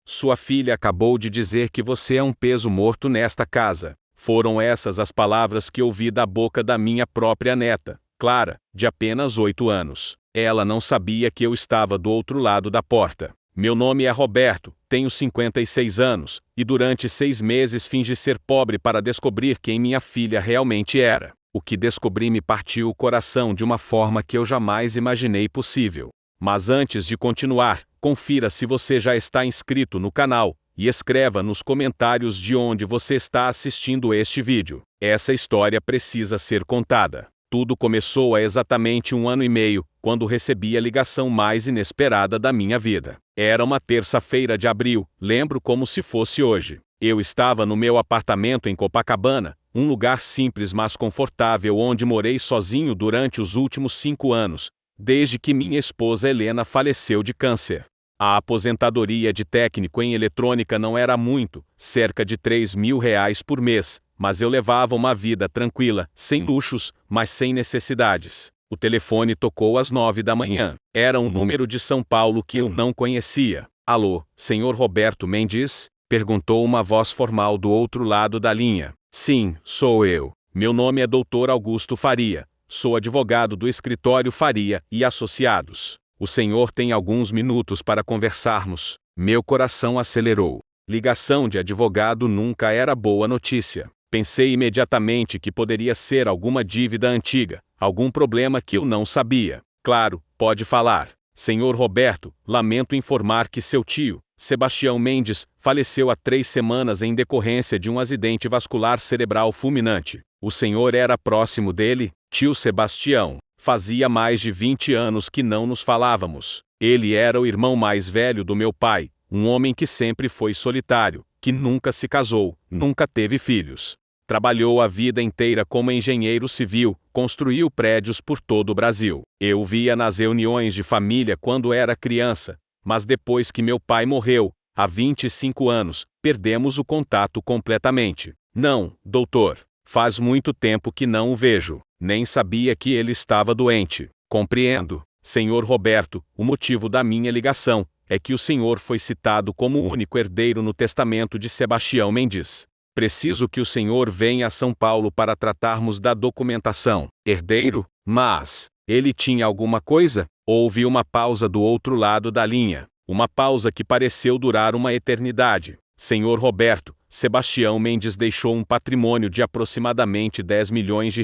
Sua filha acabou de dizer que você é um peso morto nesta casa. Foram essas as palavras que ouvi da boca da minha própria neta, Clara, de apenas 8 anos. Ela não sabia que eu estava do outro lado da porta. Meu nome é Roberto, tenho 56 anos, e durante 6 meses fingi ser pobre para descobrir quem minha filha realmente era. O que descobri me partiu o coração de uma forma que eu jamais imaginei possível. Mas antes de continuar, confira se você já está inscrito no canal, e escreva nos comentários de onde você está assistindo este vídeo. Essa história precisa ser contada. Tudo começou há exatamente 1 ano e meio, quando recebi a ligação mais inesperada da minha vida. Era uma terça-feira de abril, lembro como se fosse hoje. Eu estava no meu apartamento em Copacabana, um lugar simples mas confortável onde morei sozinho durante os últimos 5 anos, desde que minha esposa Helena faleceu de câncer. A aposentadoria de técnico em eletrônica não era muito, cerca de R$ 3.000 por mês, mas eu levava uma vida tranquila, sem luxos, mas sem necessidades. O telefone tocou às 9 da manhã. Era um número de São Paulo que eu não conhecia. Alô, senhor Roberto Mendes? Perguntou uma voz formal do outro lado da linha. Sim, sou eu. Meu nome é Dr. Augusto Faria. Sou advogado do escritório Faria e Associados. O senhor tem alguns minutos para conversarmos. Meu coração acelerou. Ligação de advogado nunca era boa notícia. Pensei imediatamente que poderia ser alguma dívida antiga, algum problema que eu não sabia. Claro, pode falar. Senhor Roberto, lamento informar que seu tio, Sebastião Mendes, faleceu há 3 semanas em decorrência de um acidente vascular cerebral fulminante. O senhor era próximo dele? Tio Sebastião. Fazia mais de 20 anos que não nos falávamos. Ele era o irmão mais velho do meu pai, um homem que sempre foi solitário, que nunca se casou, nunca teve filhos. Trabalhou a vida inteira como engenheiro civil, construiu prédios por todo o Brasil. Eu o via nas reuniões de família quando era criança, mas depois que meu pai morreu, há 25 anos, perdemos o contato completamente. Não, doutor, faz muito tempo que não o vejo. Nem sabia que ele estava doente. Compreendo, senhor Roberto, o motivo da minha ligação é que o senhor foi citado como o único herdeiro no testamento de Sebastião Mendes. Preciso que o senhor venha a São Paulo para tratarmos da documentação. Herdeiro? Mas ele tinha alguma coisa? Houve uma pausa do outro lado da linha. Uma pausa que pareceu durar uma eternidade. Senhor Roberto, Sebastião Mendes deixou um patrimônio de aproximadamente R$ 10 milhões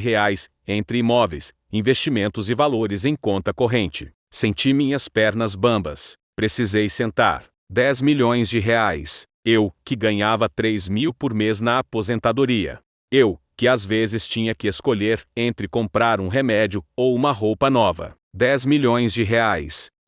entre imóveis, investimentos e valores em conta corrente. Senti minhas pernas bambas. Precisei sentar. R$ 10 milhões. Eu, que ganhava 3.000 por mês na aposentadoria. Eu, que às vezes tinha que escolher entre comprar um remédio ou uma roupa nova. R$ 10 milhões.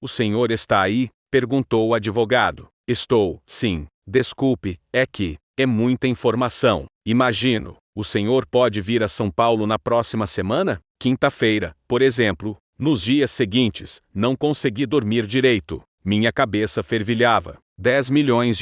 O senhor está aí? Perguntou o advogado. Estou, sim. Desculpe, é que é muita informação. Imagino. O senhor pode vir a São Paulo na próxima semana? Quinta-feira, por exemplo. Nos dias seguintes, não consegui dormir direito. Minha cabeça fervilhava. R$ 10 milhões.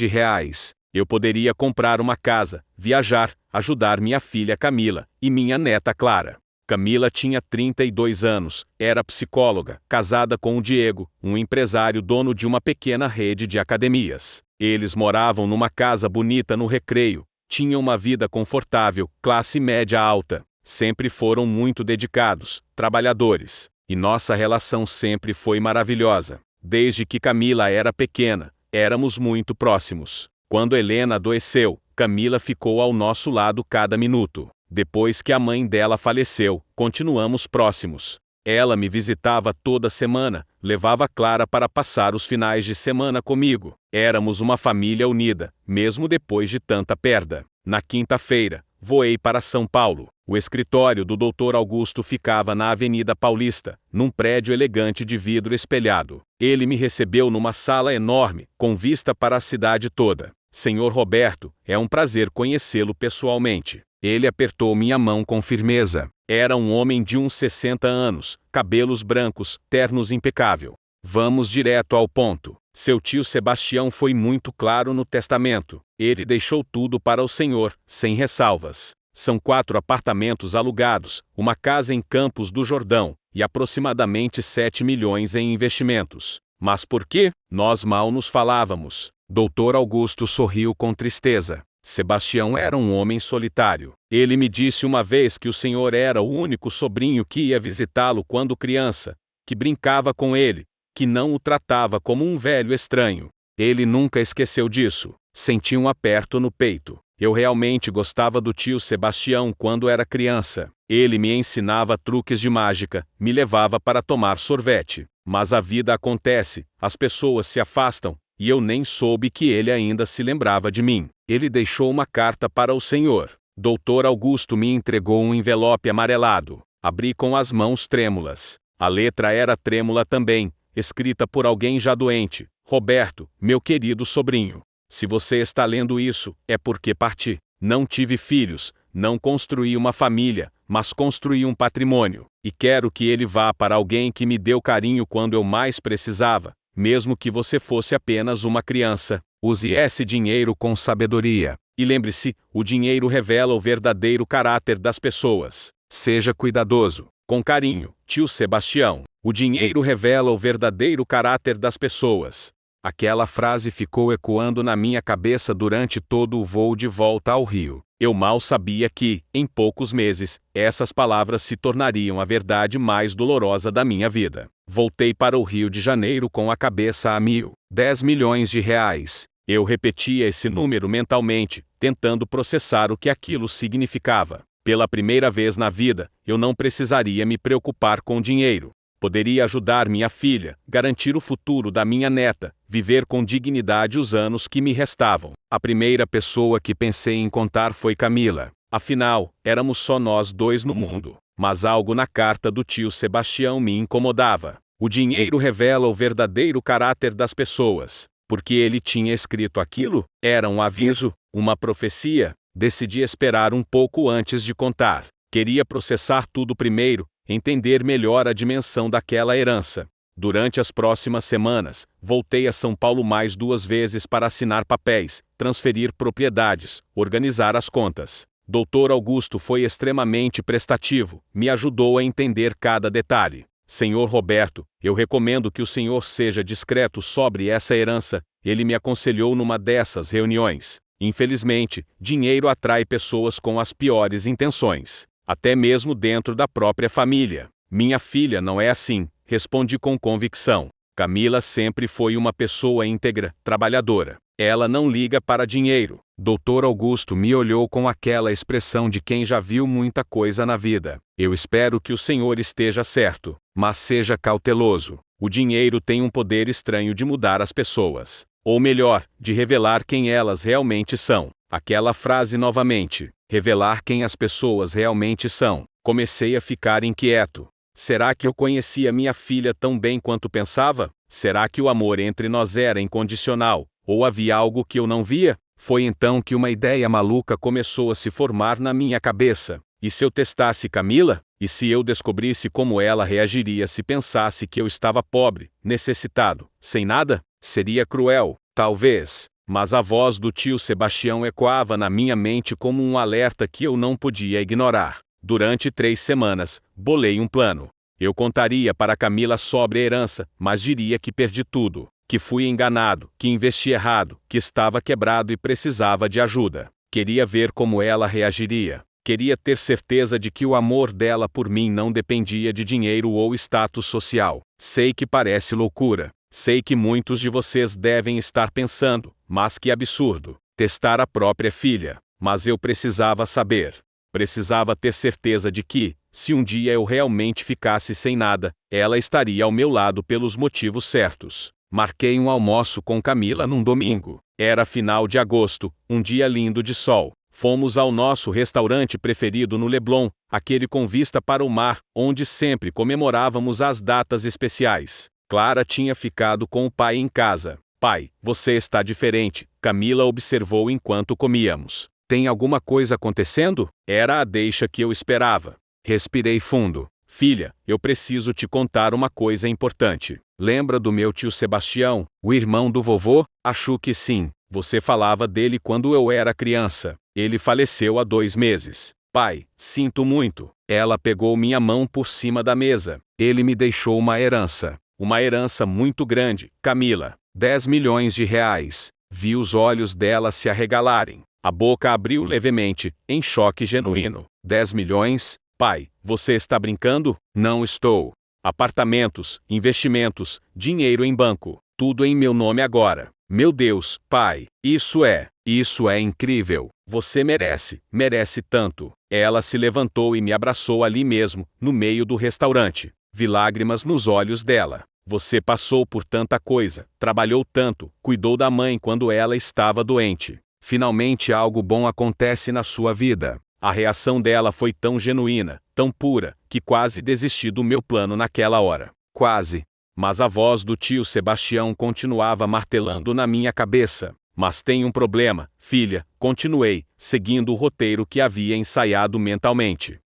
Eu poderia comprar uma casa, viajar, ajudar minha filha Camila e minha neta Clara. Camila tinha 32 anos, era psicóloga, casada com o Diego, um empresário dono de uma pequena rede de academias. Eles moravam numa casa bonita no Recreio, tinham uma vida confortável, classe média alta, sempre foram muito dedicados, trabalhadores. E nossa relação sempre foi maravilhosa. Desde que Camila era pequena, éramos muito próximos. Quando Helena adoeceu, Camila ficou ao nosso lado cada minuto. Depois que a mãe dela faleceu, continuamos próximos. Ela me visitava toda semana, levava Clara para passar os finais de semana comigo. Éramos uma família unida, mesmo depois de tanta perda. Na quinta-feira, voei para São Paulo. O escritório do Dr. Augusto ficava na Avenida Paulista, num prédio elegante de vidro espelhado. Ele me recebeu numa sala enorme, com vista para a cidade toda. Senhor Roberto, é um prazer conhecê-lo pessoalmente. Ele apertou minha mão com firmeza. Era um homem de uns 60 anos, cabelos brancos, ternos impecável. Vamos direto ao ponto. Seu tio Sebastião foi muito claro no testamento. Ele deixou tudo para o senhor, sem ressalvas. São 4 apartamentos alugados, uma casa em Campos do Jordão, e aproximadamente 7 milhões em investimentos. Mas por quê? Nós mal nos falávamos. Dr. Augusto sorriu com tristeza. Sebastião era um homem solitário. Ele me disse uma vez que o senhor era o único sobrinho que ia visitá-lo quando criança, que brincava com ele, que não o tratava como um velho estranho. Ele nunca esqueceu disso. Senti um aperto no peito. Eu realmente gostava do tio Sebastião quando era criança. Ele me ensinava truques de mágica, me levava para tomar sorvete. Mas a vida acontece, as pessoas se afastam, e eu nem soube que ele ainda se lembrava de mim. Ele deixou uma carta para o senhor. Dr. Augusto me entregou um envelope amarelado. Abri com as mãos trêmulas. A letra era trêmula também, escrita por alguém já doente. Roberto, meu querido sobrinho. Se você está lendo isso, é porque parti. Não tive filhos, não construí uma família, mas construí um patrimônio. E quero que ele vá para alguém que me deu carinho quando eu mais precisava, mesmo que você fosse apenas uma criança. Use esse dinheiro com sabedoria. E lembre-se, o dinheiro revela o verdadeiro caráter das pessoas. Seja cuidadoso. Com carinho, tio Sebastião. O dinheiro revela o verdadeiro caráter das pessoas. Aquela frase ficou ecoando na minha cabeça durante todo o voo de volta ao Rio. Eu mal sabia que, em poucos meses, essas palavras se tornariam a verdade mais dolorosa da minha vida. Voltei para o Rio de Janeiro com a cabeça a mil. 10 milhões de reais. Eu repetia esse número mentalmente, tentando processar o que aquilo significava. Pela primeira vez na vida, eu não precisaria me preocupar com dinheiro. Poderia ajudar minha filha, garantir o futuro da minha neta, viver com dignidade os anos que me restavam. A primeira pessoa que pensei em contar foi Camila. Afinal, éramos só nós dois no mundo. Mas algo na carta do tio Sebastião me incomodava. O dinheiro revela o verdadeiro caráter das pessoas. Porque ele tinha escrito aquilo? Era um aviso? Uma profecia? Decidi esperar um pouco antes de contar. Queria processar tudo primeiro, entender melhor a dimensão daquela herança. Durante as próximas semanas, voltei a São Paulo mais 2 vezes para assinar papéis, transferir propriedades, organizar as contas. Dr. Augusto foi extremamente prestativo, me ajudou a entender cada detalhe. Senhor Roberto, eu recomendo que o senhor seja discreto sobre essa herança, ele me aconselhou numa dessas reuniões. Infelizmente, dinheiro atrai pessoas com as piores intenções. Até mesmo dentro da própria família. Minha filha não é assim, respondi com convicção. Camila sempre foi uma pessoa íntegra, trabalhadora. Ela não liga para dinheiro. Dr. Augusto me olhou com aquela expressão de quem já viu muita coisa na vida. Eu espero que o senhor esteja certo, mas seja cauteloso. O dinheiro tem um poder estranho de mudar as pessoas. Ou melhor, de revelar quem elas realmente são. Aquela frase novamente. Revelar quem as pessoas realmente são. Comecei a ficar inquieto. Será que eu conhecia minha filha tão bem quanto pensava? Será que o amor entre nós era incondicional? Ou havia algo que eu não via? Foi então que uma ideia maluca começou a se formar na minha cabeça. E se eu testasse Camila? E se eu descobrisse como ela reagiria se pensasse que eu estava pobre, necessitado, sem nada? Seria cruel, talvez. Mas a voz do tio Sebastião ecoava na minha mente como um alerta que eu não podia ignorar. Durante 3 semanas, bolei um plano. Eu contaria para Camila sobre a herança, mas diria que perdi tudo, que fui enganado, que investi errado, que estava quebrado e precisava de ajuda. Queria ver como ela reagiria. Queria ter certeza de que o amor dela por mim não dependia de dinheiro ou status social. Sei que parece loucura. Sei que muitos de vocês devem estar pensando, mas que absurdo, testar a própria filha. Mas eu precisava saber. Precisava ter certeza de que, se um dia eu realmente ficasse sem nada, ela estaria ao meu lado pelos motivos certos. Marquei um almoço com Camila num domingo. Era final de agosto, um dia lindo de sol. Fomos ao nosso restaurante preferido no Leblon, aquele com vista para o mar, onde sempre comemorávamos as datas especiais. Clara tinha ficado com o pai em casa. Pai, você está diferente, Camila observou enquanto comíamos. Tem alguma coisa acontecendo? Era a deixa que eu esperava. Respirei fundo. Filha, eu preciso te contar uma coisa importante. Lembra do meu tio Sebastião, o irmão do vovô? Acho que sim. Você falava dele quando eu era criança. Ele faleceu há 2 meses. Pai, sinto muito. Ela pegou minha mão por cima da mesa. Ele me deixou uma herança. Uma herança muito grande, Camila. 10 milhões de reais. Vi os olhos dela se arregalarem. A boca abriu levemente, em choque genuíno. 10 milhões? Pai, você está brincando? Não estou. Apartamentos, investimentos, dinheiro em banco, tudo em meu nome agora. Meu Deus, pai, isso é incrível. Você merece tanto. Ela se levantou e me abraçou ali mesmo, no meio do restaurante. Vi lágrimas nos olhos dela. Você passou por tanta coisa, trabalhou tanto, cuidou da mãe quando ela estava doente. Finalmente algo bom acontece na sua vida. A reação dela foi tão genuína, tão pura, que quase desisti do meu plano naquela hora. Quase. Mas a voz do tio Sebastião continuava martelando na minha cabeça. Mas tem um problema, filha, continuei, seguindo o roteiro que havia ensaiado mentalmente.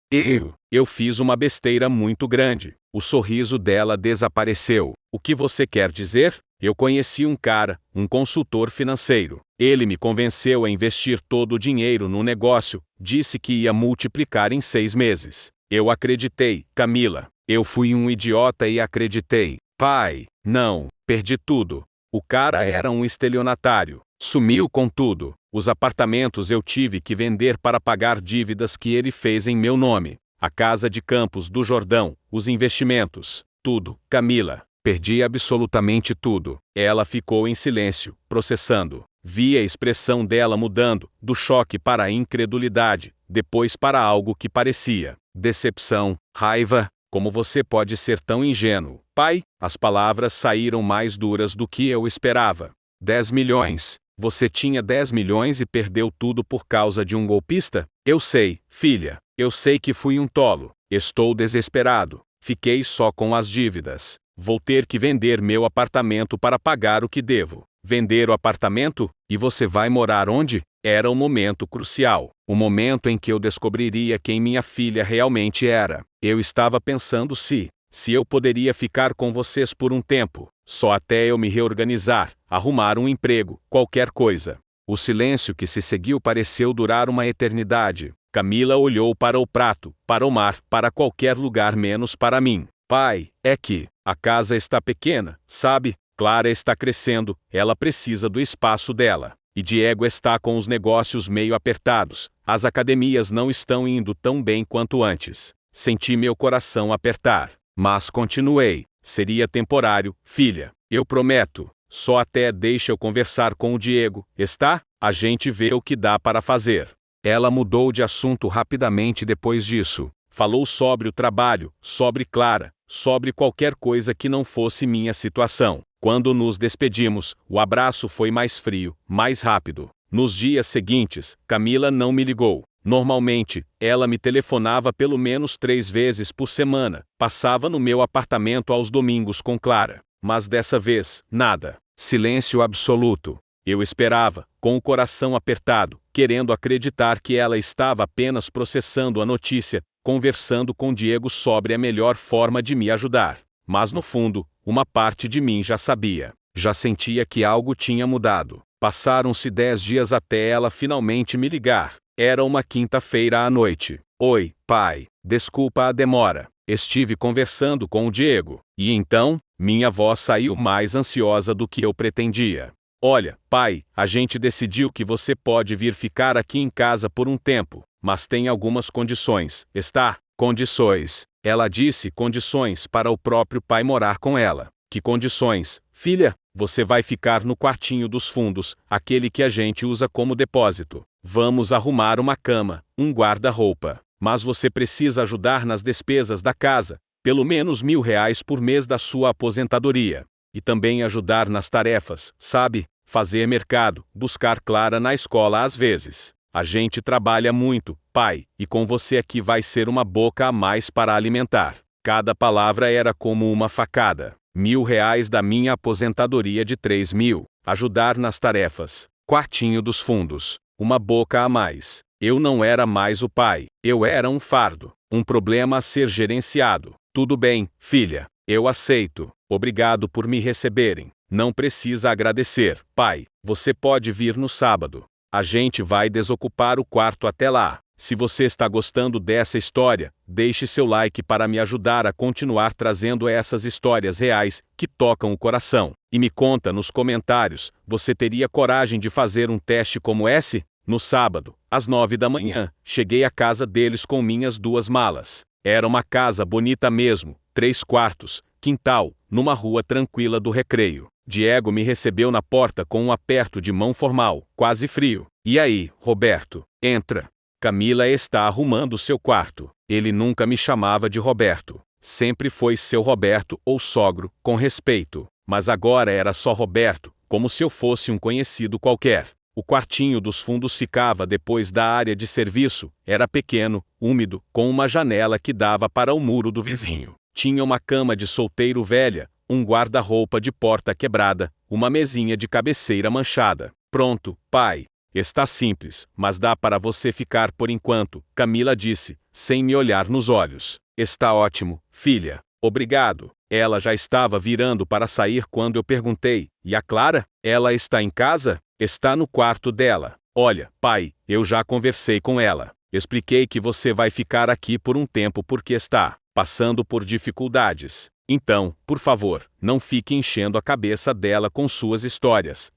Eu fiz uma besteira muito grande. O sorriso dela desapareceu. O que você quer dizer? Eu conheci um cara, um consultor financeiro. Ele me convenceu a investir todo o dinheiro no negócio, disse que ia multiplicar em 6 meses. Eu acreditei, Camila. Eu fui um idiota e acreditei. Pai, não, perdi tudo. O cara era um estelionatário. Sumiu com tudo. Os apartamentos eu tive que vender para pagar dívidas que ele fez em meu nome. A casa de Campos do Jordão, os investimentos, tudo, Camila. Perdi absolutamente tudo. Ela ficou em silêncio, processando. Vi a expressão dela mudando, do choque para a incredulidade, depois para algo que parecia decepção, raiva. Como você pode ser tão ingênuo, pai? As palavras saíram mais duras do que eu esperava. 10 milhões. Você tinha 10 milhões e perdeu tudo por causa de um golpista? Eu sei, filha. Eu sei que fui um tolo. Estou desesperado. Fiquei só com as dívidas. Vou ter que vender meu apartamento para pagar o que devo. Vender o apartamento? E você vai morar onde? Era o momento crucial. O momento em que eu descobriria quem minha filha realmente era. Eu estava pensando se eu poderia ficar com vocês por um tempo, só até eu me reorganizar, arrumar um emprego, qualquer coisa. O silêncio que se seguiu pareceu durar uma eternidade. Camila olhou para o prato, para o mar, para qualquer lugar menos para mim. Pai, é que a casa está pequena, sabe? Clara está crescendo, ela precisa do espaço dela. E Diego está com os negócios meio apertados, as academias não estão indo tão bem quanto antes. Senti meu coração apertar. Mas continuei. Seria temporário, filha. Eu prometo. Só até deixa eu conversar com o Diego, está? A gente vê o que dá para fazer. Ela mudou de assunto rapidamente depois disso. Falou sobre o trabalho, sobre Clara, sobre qualquer coisa que não fosse minha situação. Quando nos despedimos, o abraço foi mais frio, mais rápido. Nos dias seguintes, Camila não me ligou. Normalmente, ela me telefonava pelo menos 3 vezes por semana. Passava no meu apartamento aos domingos com Clara. Mas dessa vez, nada. Silêncio absoluto. Eu esperava, com o coração apertado, querendo acreditar que ela estava apenas processando a notícia, conversando com Diego sobre a melhor forma de me ajudar. Mas no fundo, uma parte de mim já sabia. Já sentia que algo tinha mudado. Passaram-se 10 dias até ela finalmente me ligar. Era uma quinta-feira à noite. Oi, pai. Desculpa a demora. Estive conversando com o Diego. E então, minha voz saiu mais ansiosa do que eu pretendia. Olha, pai, a gente decidiu que você pode vir ficar aqui em casa por um tempo, mas tem algumas condições, está? Condições. Ela disse condições para o próprio pai morar com ela. Que condições, filha? Você vai ficar no quartinho dos fundos, aquele que a gente usa como depósito. Vamos arrumar uma cama, um guarda-roupa. Mas você precisa ajudar nas despesas da casa, pelo menos R$ 1.000 por mês da sua aposentadoria. E também ajudar nas tarefas, sabe? Fazer mercado, buscar Clara na escola às vezes. A gente trabalha muito, pai, e com você aqui vai ser uma boca a mais para alimentar. Cada palavra era como uma facada. R$ 1.000 da minha aposentadoria de 3.000. Ajudar nas tarefas. Quartinho dos fundos. Uma boca a mais. Eu não era mais o pai. Eu era um fardo. Um problema a ser gerenciado. Tudo bem, filha. Eu aceito. Obrigado por me receberem. Não precisa agradecer, pai. Você pode vir no sábado. A gente vai desocupar o quarto até lá. Se você está gostando dessa história, deixe seu like para me ajudar a continuar trazendo essas histórias reais, que tocam o coração. E me conta nos comentários, você teria coragem de fazer um teste como esse? No sábado, às 9 da manhã, cheguei à casa deles com minhas 2 malas. Era uma casa bonita mesmo, 3 quartos, quintal, numa rua tranquila do Recreio. Diego me recebeu na porta com um aperto de mão formal, quase frio. E aí, Roberto? Entra. Camila está arrumando seu quarto. Ele nunca me chamava de Roberto. Sempre foi seu Roberto ou sogro, com respeito. Mas agora era só Roberto, como se eu fosse um conhecido qualquer. O quartinho dos fundos ficava depois da área de serviço, era pequeno, úmido, com uma janela que dava para o muro do vizinho. Tinha uma cama de solteiro velha, um guarda-roupa de porta quebrada, uma mesinha de cabeceira manchada. Pronto, pai. Está simples, mas dá para você ficar por enquanto, Camila disse, sem me olhar nos olhos. Está ótimo, filha. Obrigado. Ela já estava virando para sair quando eu perguntei, e a Clara? Ela está em casa? Está no quarto dela. Olha, pai, eu já conversei com ela. Expliquei que você vai ficar aqui por um tempo porque está passando por dificuldades. Então, por favor, não fique enchendo a cabeça dela com suas histórias.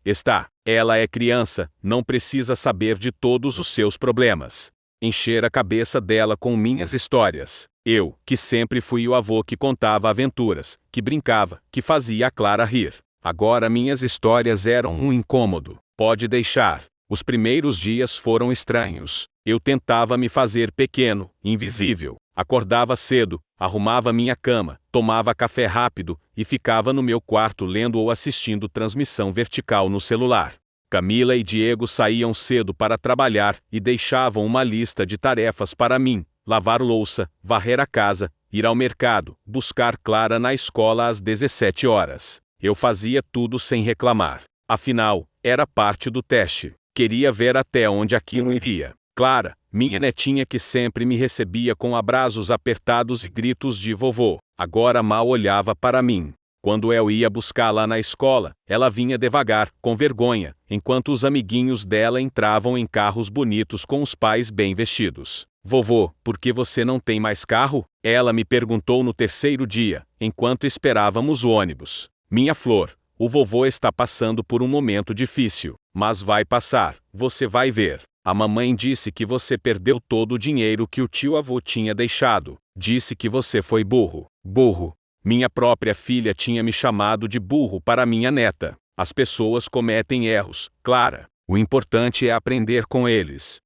Ela é criança, não precisa saber de todos os seus problemas. Encher a cabeça dela com minhas histórias. Eu, que sempre fui o avô que contava aventuras, que brincava, que fazia a Clara rir. Agora minhas histórias eram um incômodo. Pode deixar. Os primeiros dias foram estranhos. Eu tentava me fazer pequeno, invisível. Acordava cedo, arrumava minha cama, tomava café rápido e ficava no meu quarto lendo ou assistindo transmissão vertical no celular. Camila e Diego saíam cedo para trabalhar e deixavam uma lista de tarefas para mim: lavar louça, varrer a casa, ir ao mercado, buscar Clara na escola às 17 horas. Eu fazia tudo sem reclamar. Afinal, era parte do teste. Queria ver até onde aquilo iria. Clara, minha netinha que sempre me recebia com abraços apertados e gritos de vovô, agora mal olhava para mim. Quando eu ia buscá-la na escola, ela vinha devagar, com vergonha, enquanto os amiguinhos dela entravam em carros bonitos com os pais bem vestidos. Vovô, por que você não tem mais carro? Ela me perguntou no terceiro dia, enquanto esperávamos o ônibus. Minha flor, o vovô está passando por um momento difícil, mas vai passar, você vai ver. A mamãe disse que você perdeu todo o dinheiro que o tio-avô tinha deixado. Disse que você foi burro. Burro. Minha própria filha tinha me chamado de burro para minha neta. As pessoas cometem erros, Clara. O importante é aprender com eles.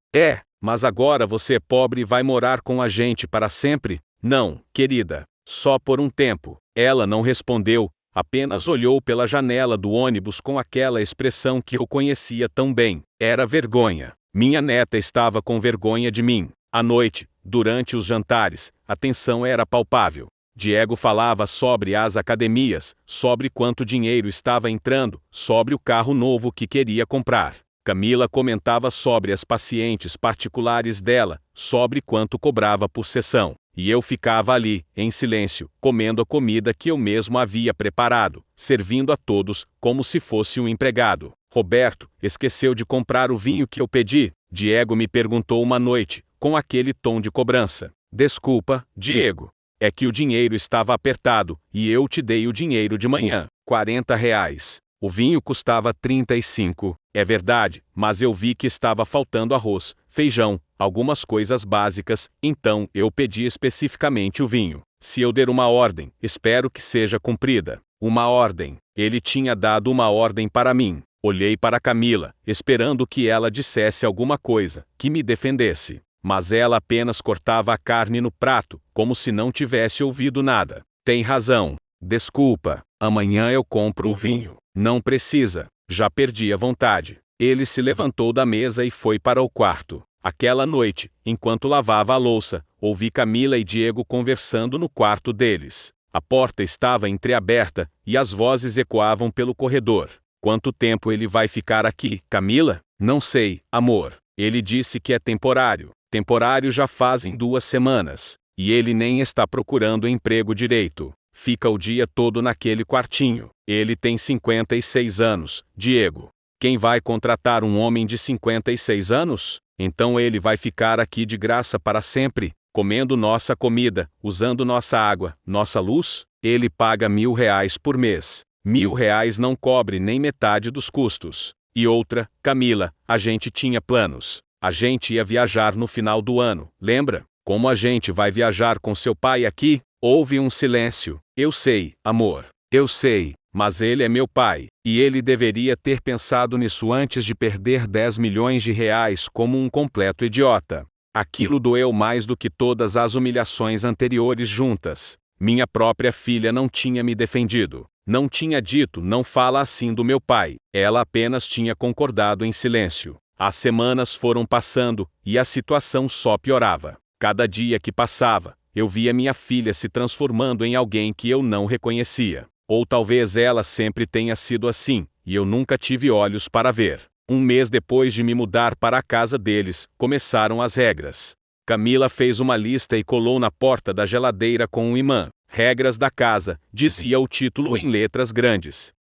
Mas agora você é pobre e vai morar com a gente para sempre? Não, querida. Só por um tempo. Ela não respondeu, apenas olhou pela janela do ônibus com aquela expressão que eu conhecia tão bem. Era vergonha. Minha neta estava com vergonha de mim. À noite, durante os jantares, a tensão era palpável. Diego falava sobre as academias, sobre quanto dinheiro estava entrando, sobre o carro novo que queria comprar. Camila comentava sobre as pacientes particulares dela, sobre quanto cobrava por sessão. E eu ficava ali, em silêncio, comendo a comida que eu mesmo havia preparado, servindo a todos, como se fosse um empregado. Roberto, esqueceu de comprar o vinho que eu pedi? Diego me perguntou uma noite, com aquele tom de cobrança. Desculpa, Diego. É que o dinheiro estava apertado, e eu te dei o dinheiro de manhã. R$ 40. O vinho custava 35. É verdade, mas eu vi que estava faltando arroz, feijão, algumas coisas básicas, então eu pedi especificamente o vinho. Se eu der uma ordem, espero que seja cumprida. Uma ordem. Ele tinha dado uma ordem para mim. Olhei para Camila, esperando que ela dissesse alguma coisa, que me defendesse. Mas ela apenas cortava a carne no prato, como se não tivesse ouvido nada. Tem razão. Desculpa, amanhã eu compro o vinho. Não precisa. Já perdi a vontade. Ele se levantou da mesa e foi para o quarto. Aquela noite, enquanto lavava a louça, ouvi Camila e Diego conversando no quarto deles. A porta estava entreaberta, e as vozes ecoavam pelo corredor. Quanto tempo ele vai ficar aqui, Camila? Não sei, amor. Ele disse que é temporário. Temporário já fazem 2 semanas. E ele nem está procurando emprego direito. Fica o dia todo naquele quartinho. Ele tem 56 anos, Diego. Quem vai contratar um homem de 56 anos? Então ele vai ficar aqui de graça para sempre, comendo nossa comida, usando nossa água, nossa luz? Ele paga R$ 1.000 por mês. R$ 1.000 não cobre nem metade dos custos. E outra, Camila, a gente tinha planos. A gente ia viajar no final do ano, lembra? Como a gente vai viajar com seu pai aqui? Houve um silêncio. Eu sei, amor. Eu sei, mas ele é meu pai, e ele deveria ter pensado nisso antes de perder R$ 10 milhões como um completo idiota. Aquilo doeu mais do que todas as humilhações anteriores juntas. Minha própria filha não tinha me defendido. Não tinha dito não fala assim do meu pai. Ela apenas tinha concordado em silêncio. As semanas foram passando, e a situação só piorava. Cada dia que passava, eu via minha filha se transformando em alguém que eu não reconhecia. Ou talvez ela sempre tenha sido assim, e eu nunca tive olhos para ver. Um mês depois de me mudar para a casa deles, começaram as regras. Camila fez uma lista e colou na porta da geladeira com um imã. Regras da casa, dizia o título em letras grandes.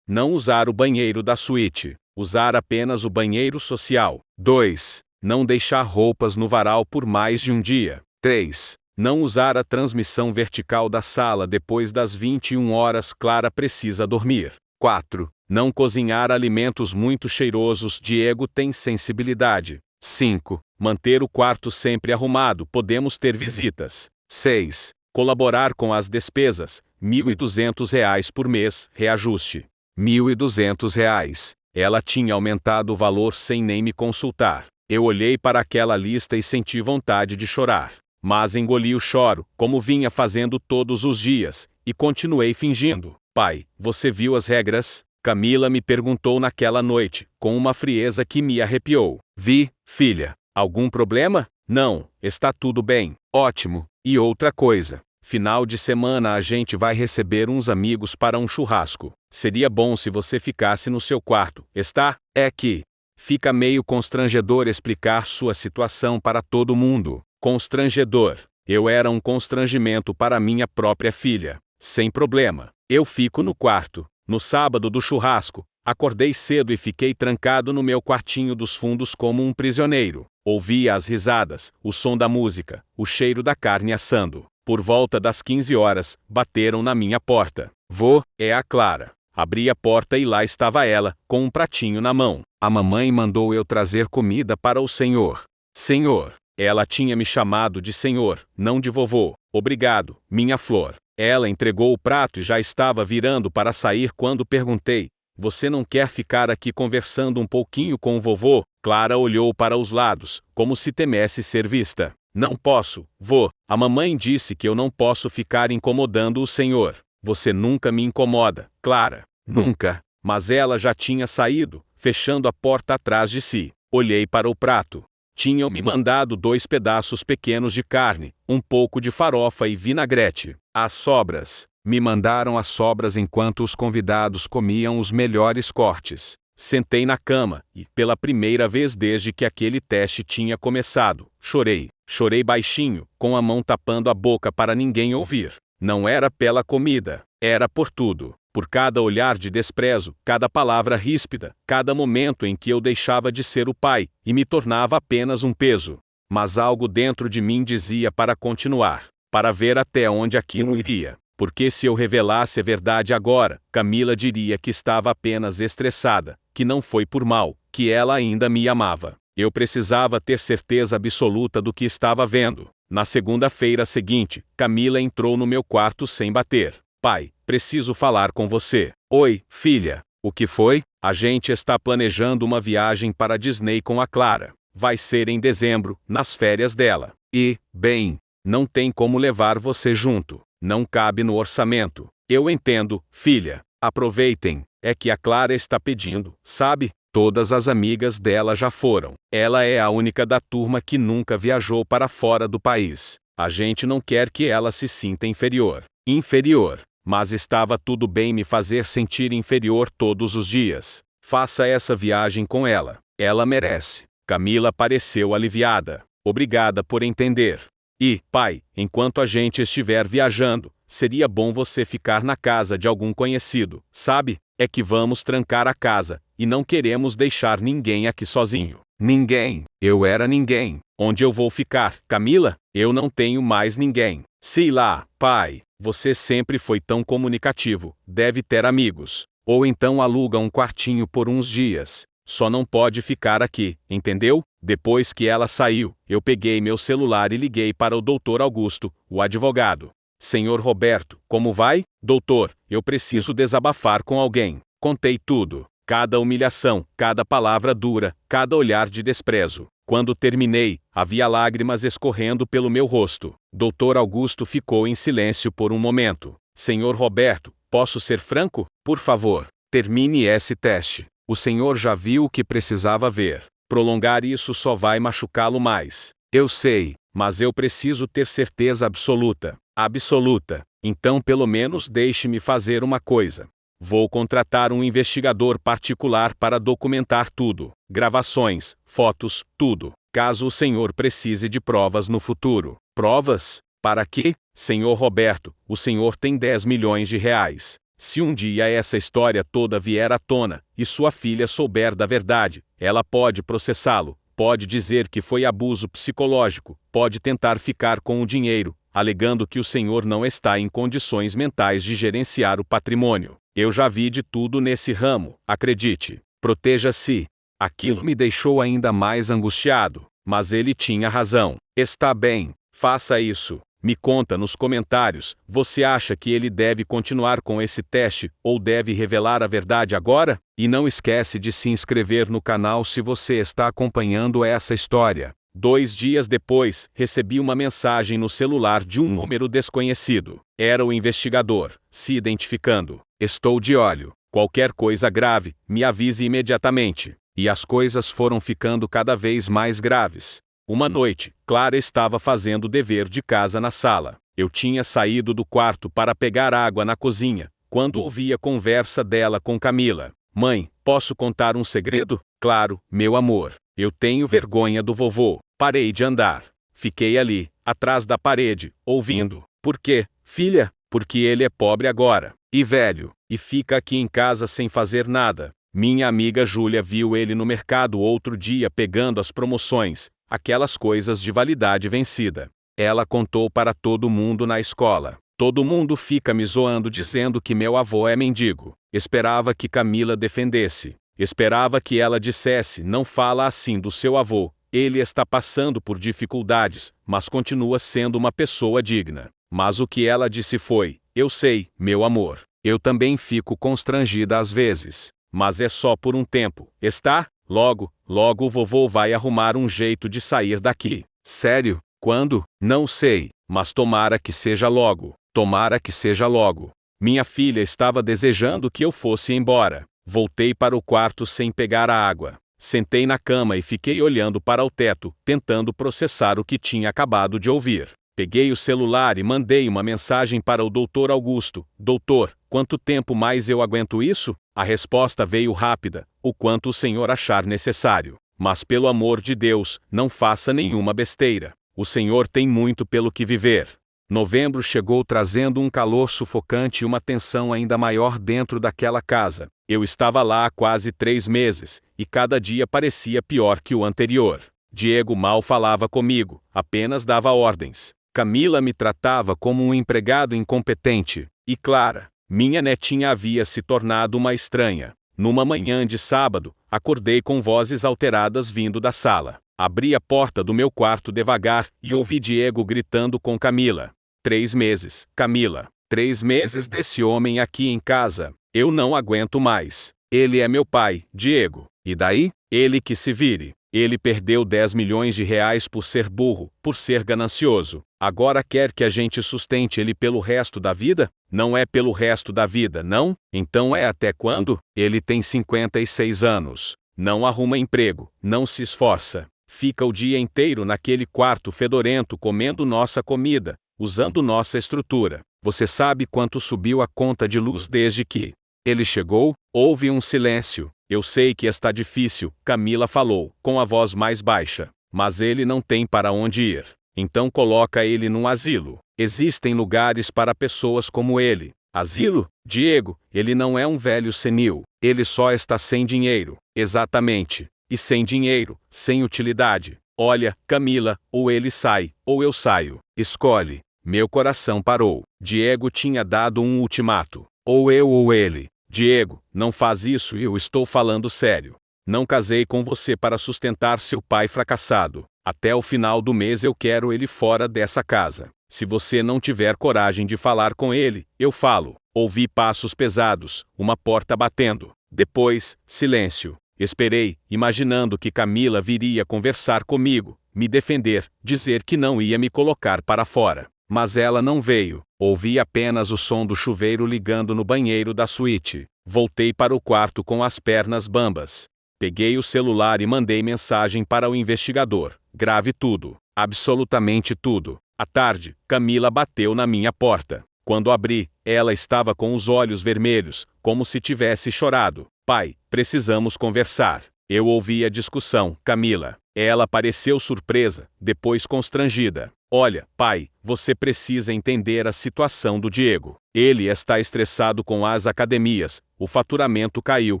Não usar o banheiro da suíte. Usar apenas o banheiro social. 2. Não deixar roupas no varal por mais de um dia. 3. Não usar a transmissão vertical da sala depois das 21 horas. Clara precisa dormir. 4. Não cozinhar alimentos muito cheirosos. Diego tem sensibilidade. 5. Manter o quarto sempre arrumado. Podemos ter visitas. 6. Colaborar com as despesas. R$ 1.200 por mês. Reajuste. R$ 1.200. Ela tinha aumentado o valor sem nem me consultar. Eu olhei para aquela lista e senti vontade de chorar. Mas engoli o choro, como vinha fazendo todos os dias, e continuei fingindo. Pai, você viu as regras? Camila me perguntou naquela noite, com uma frieza que me arrepiou. Vi, filha. Algum problema? Não, está tudo bem. Ótimo. E outra coisa. Final de semana a gente vai receber uns amigos para um churrasco. Seria bom se você ficasse no seu quarto, está? É que fica meio constrangedor explicar sua situação para todo mundo. Constrangedor. Eu era um constrangimento para minha própria filha. Sem problema. Eu fico no quarto. No sábado do churrasco, acordei cedo e fiquei trancado no meu quartinho dos fundos como um prisioneiro. Ouvia as risadas, o som da música, o cheiro da carne assando. Por volta das 15 horas, bateram na minha porta. Vô, é a Clara. Abri a porta e lá estava ela, com um pratinho na mão. A mamãe mandou eu trazer comida para o senhor. Senhor. Ela tinha me chamado de senhor, não de vovô. Obrigado, minha flor. Ela entregou o prato e já estava virando para sair quando perguntei: você não quer ficar aqui conversando um pouquinho com o vovô? Clara olhou para os lados, como se temesse ser vista. Não posso, vô. A mamãe disse que eu não posso ficar incomodando o senhor. Você nunca me incomoda, Clara. Nunca. Mas ela já tinha saído, fechando a porta atrás de si. Olhei para o prato. Tinham me mandado 2 pedaços pequenos de carne, um pouco de farofa e vinagrete. As sobras. Me mandaram as sobras enquanto os convidados comiam os melhores cortes. Sentei na cama e, pela primeira vez desde que aquele teste tinha começado, chorei. Chorei baixinho, com a mão tapando a boca para ninguém ouvir. Não era pela comida, era por tudo. Por cada olhar de desprezo, cada palavra ríspida, cada momento em que eu deixava de ser o pai e me tornava apenas um peso. Mas algo dentro de mim dizia para continuar, para ver até onde aquilo iria. Porque se eu revelasse a verdade agora, Camila diria que estava apenas estressada, que não foi por mal, que ela ainda me amava. Eu precisava ter certeza absoluta do que estava vendo. Na segunda-feira seguinte, Camila entrou no meu quarto sem bater. Pai, preciso falar com você. Oi, filha. O que foi? A gente está planejando uma viagem para Disney com a Clara. Vai ser em dezembro, nas férias dela. E, bem, não tem como levar você junto. Não cabe no orçamento. Eu entendo, filha. Aproveitem. É que a Clara está pedindo, sabe? Todas as amigas dela já foram. Ela é a única da turma que nunca viajou para fora do país. A gente não quer que ela se sinta inferior. Inferior. Mas estava tudo bem me fazer sentir inferior todos os dias. Faça essa viagem com ela. Ela merece. Camila pareceu aliviada. Obrigada por entender. E, pai, enquanto a gente estiver viajando, seria bom você ficar na casa de algum conhecido, sabe? É que vamos trancar a casa, e não queremos deixar ninguém aqui sozinho. Ninguém. Eu era ninguém. Onde eu vou ficar, Camila? Eu não tenho mais ninguém. Sei lá, pai. Você sempre foi tão comunicativo. Deve ter amigos. Ou então aluga um quartinho por uns dias. Só não pode ficar aqui, entendeu? Depois que ela saiu, eu peguei meu celular e liguei para o Dr. Augusto, o advogado. Senhor Roberto, como vai? Doutor, eu preciso desabafar com alguém. Contei tudo. Cada humilhação, cada palavra dura, cada olhar de desprezo. Quando terminei, havia lágrimas escorrendo pelo meu rosto. Dr. Augusto ficou em silêncio por um momento. Senhor Roberto, posso ser franco? Por favor, termine esse teste. O senhor já viu o que precisava ver. Prolongar isso só vai machucá-lo mais. Eu sei, mas eu preciso ter certeza absoluta. Absoluta. Então pelo menos deixe-me fazer uma coisa. Vou contratar um investigador particular para documentar tudo. Gravações, fotos, tudo. Caso o senhor precise de provas no futuro. Provas? Para quê? Senhor Roberto, o senhor tem 10 milhões de reais. Se um dia essa história toda vier à tona, e sua filha souber da verdade, ela pode processá-lo, pode dizer que foi abuso psicológico, pode tentar ficar com o dinheiro, alegando que o senhor não está em condições mentais de gerenciar o patrimônio. Eu já vi de tudo nesse ramo, acredite. Proteja-se. Aquilo me deixou ainda mais angustiado, mas ele tinha razão. Está bem, faça isso. Me conta nos comentários, você acha que ele deve continuar com esse teste, ou deve revelar a verdade agora? E não esquece de se inscrever no canal se você está acompanhando essa história. 2 dias depois, recebi uma mensagem no celular de um número desconhecido. Era o investigador, se identificando. Estou de olho. Qualquer coisa grave, me avise imediatamente. E as coisas foram ficando cada vez mais graves. Uma noite, Clara estava fazendo o dever de casa na sala. Eu tinha saído do quarto para pegar água na cozinha, quando ouvi a conversa dela com Camila. Mãe, posso contar um segredo? Claro, meu amor. Eu tenho vergonha do vovô. Parei de andar. Fiquei ali, atrás da parede, ouvindo. Por quê, filha? Porque ele é pobre agora. E velho. E fica aqui em casa sem fazer nada. Minha amiga Júlia viu ele no mercado outro dia pegando as promoções, aquelas coisas de validade vencida. Ela contou para todo mundo na escola. Todo mundo fica me zoando dizendo que meu avô é mendigo. Esperava que Camila defendesse. Esperava que ela dissesse: não fala assim do seu avô, ele está passando por dificuldades, mas continua sendo uma pessoa digna. Mas o que ela disse foi: eu sei, meu amor. Eu também fico constrangida às vezes. Mas é só por um tempo, está? Logo, logo o vovô vai arrumar um jeito de sair daqui. Sério? Quando? Não sei, mas tomara que seja logo. Tomara que seja logo. Minha filha estava desejando que eu fosse embora. Voltei para o quarto sem pegar a água. Sentei na cama e fiquei olhando para o teto, tentando processar o que tinha acabado de ouvir. Peguei o celular e mandei uma mensagem para o Dr. Augusto. Doutor, quanto tempo mais eu aguento isso? A resposta veio rápida: o quanto o senhor achar necessário. Mas pelo amor de Deus, não faça nenhuma besteira. O senhor tem muito pelo que viver. Novembro chegou trazendo um calor sufocante e uma tensão ainda maior dentro daquela casa. Eu estava lá há quase 3 meses, e cada dia parecia pior que o anterior. Diego mal falava comigo, apenas dava ordens. Camila me tratava como um empregado incompetente. E Clara, minha netinha, havia se tornado uma estranha. Numa manhã de sábado, acordei com vozes alteradas vindo da sala. Abri a porta do meu quarto devagar e ouvi Diego gritando com Camila. 3 meses, Camila. 3 meses desse homem aqui em casa. Eu não aguento mais. Ele é meu pai, Diego. E daí? Ele que se vire. Ele perdeu 10 milhões de reais por ser burro, por ser ganancioso. Agora quer que a gente sustente ele pelo resto da vida? Não é pelo resto da vida, não? Então é até quando? Ele tem 56 anos. Não arruma emprego, não se esforça. Fica o dia inteiro naquele quarto fedorento comendo nossa comida, usando nossa estrutura. Você sabe quanto subiu a conta de luz desde que ele chegou? Houve um silêncio. Eu sei que está difícil, Camila falou, com a voz mais baixa. Mas ele não tem para onde ir. Então coloca ele num asilo. Existem lugares para pessoas como ele. Asilo? Diego, ele não é um velho senil. Ele só está sem dinheiro. Exatamente. E sem dinheiro, sem utilidade. Olha, Camila, ou ele sai, ou eu saio. Escolhe. Meu coração parou. Diego tinha dado um ultimato. Ou eu ou ele. Diego, não faz isso, eu estou falando sério. Não casei com você para sustentar seu pai fracassado. Até o final do mês eu quero ele fora dessa casa. Se você não tiver coragem de falar com ele, eu falo. Ouvi passos pesados, uma porta batendo. Depois, silêncio. Esperei, imaginando que Camila viria conversar comigo, me defender, dizer que não ia me colocar para fora. Mas ela não veio. Ouvi apenas o som do chuveiro ligando no banheiro da suíte. Voltei para o quarto com as pernas bambas. Peguei o celular e mandei mensagem para o investigador. Grave tudo. Absolutamente tudo. À tarde, Camila bateu na minha porta. Quando abri, ela estava com os olhos vermelhos, como se tivesse chorado. Pai, precisamos conversar. Eu ouvi a discussão, Camila. Ela pareceu surpresa, depois constrangida. Olha, pai, você precisa entender a situação do Diego. Ele está estressado com as academias, o faturamento caiu,